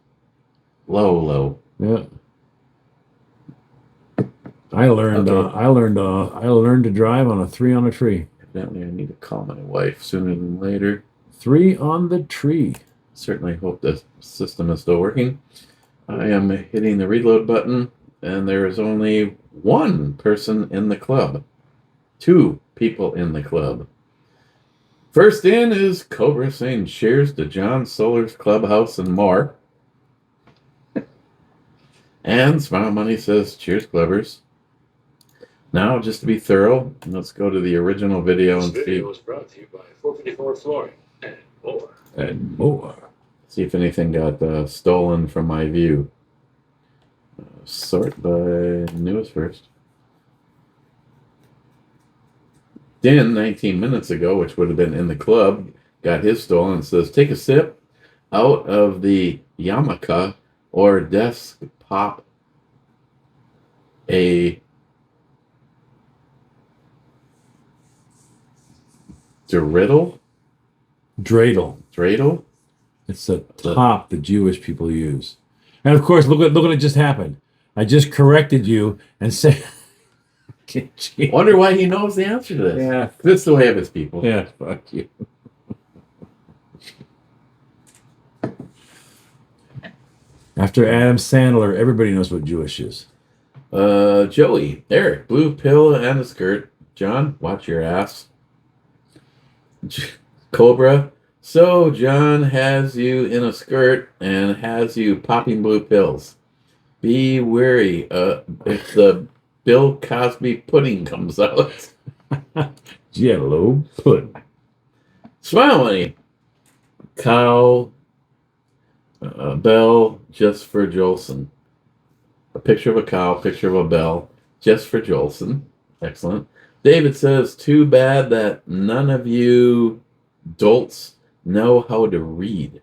low. Yeah. I learned to drive on a 3 on a tree. Evidently, I need to call my wife sooner than later. 3 on the tree. Certainly hope the system is still working. I am hitting the reload button, and there is only 1 person in the club. 2 people in the club. First in is Cobra saying cheers to John Solar's Clubhouse and more. And Smile Money says cheers, Clubbers. Now, just to be thorough, let's go to the original video and see. This video was brought to you by 454 Flooring and more. And more. See if anything got stolen from my view. Sort by newest first. Din, 19 minutes ago, which would have been in the club, got his stolen and says, take a sip out of the yarmulke or desk pop a dreidel? Dreidel? It's the top the Jewish people use. And of course, look what just happened. I just corrected you and said Wonder why he knows the answer to this. Yeah. That's the way of his people. Yeah, fuck you. After Adam Sandler, everybody knows what Jewish is. Joey, Eric, blue pill and a skirt. John, watch your ass. Cobra, so John has you in a skirt and has you popping blue pills. Be wary if the Bill Cosby pudding comes out. Jello pudding. Smile money. Cow, bell, just for Jolson. A picture of a cow, picture of a bell, just for Jolson. Excellent. David says, too bad that none of you dolts know how to read.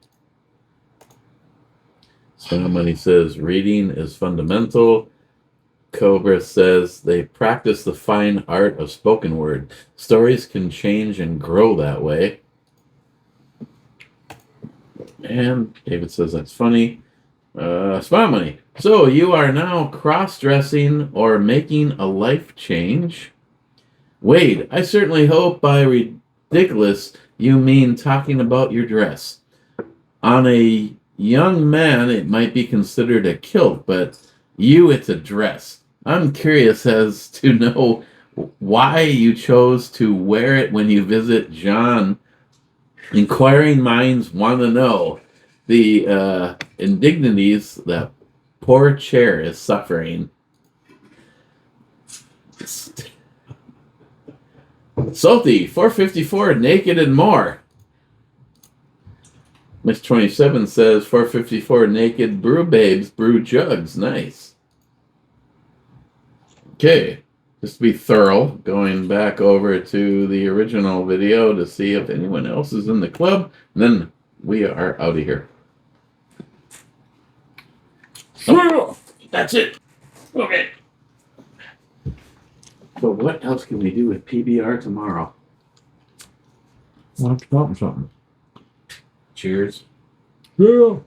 Somebody says, reading is fundamental. Cobra says, they practice the fine art of spoken word. Stories can change and grow that way. And David says, that's funny. Smile money. So you are now cross-dressing or making a life change? Wade, I certainly hope by ridiculous you mean talking about your dress. On a young man, it might be considered a kilt, but you, it's a dress. I'm curious as to know why you chose to wear it when you visit John. Inquiring minds want to know the indignities that poor chair is suffering. Salty, 454, naked and more. Miss 27 says 454 naked brew babes, brew jugs. Nice. Okay, just to be thorough, going back over to the original video to see if anyone else is in the club. And then we are out of here. Oh, that's it. Okay. So what else can we do with PBR tomorrow? Well, something. Cheers. Yeah.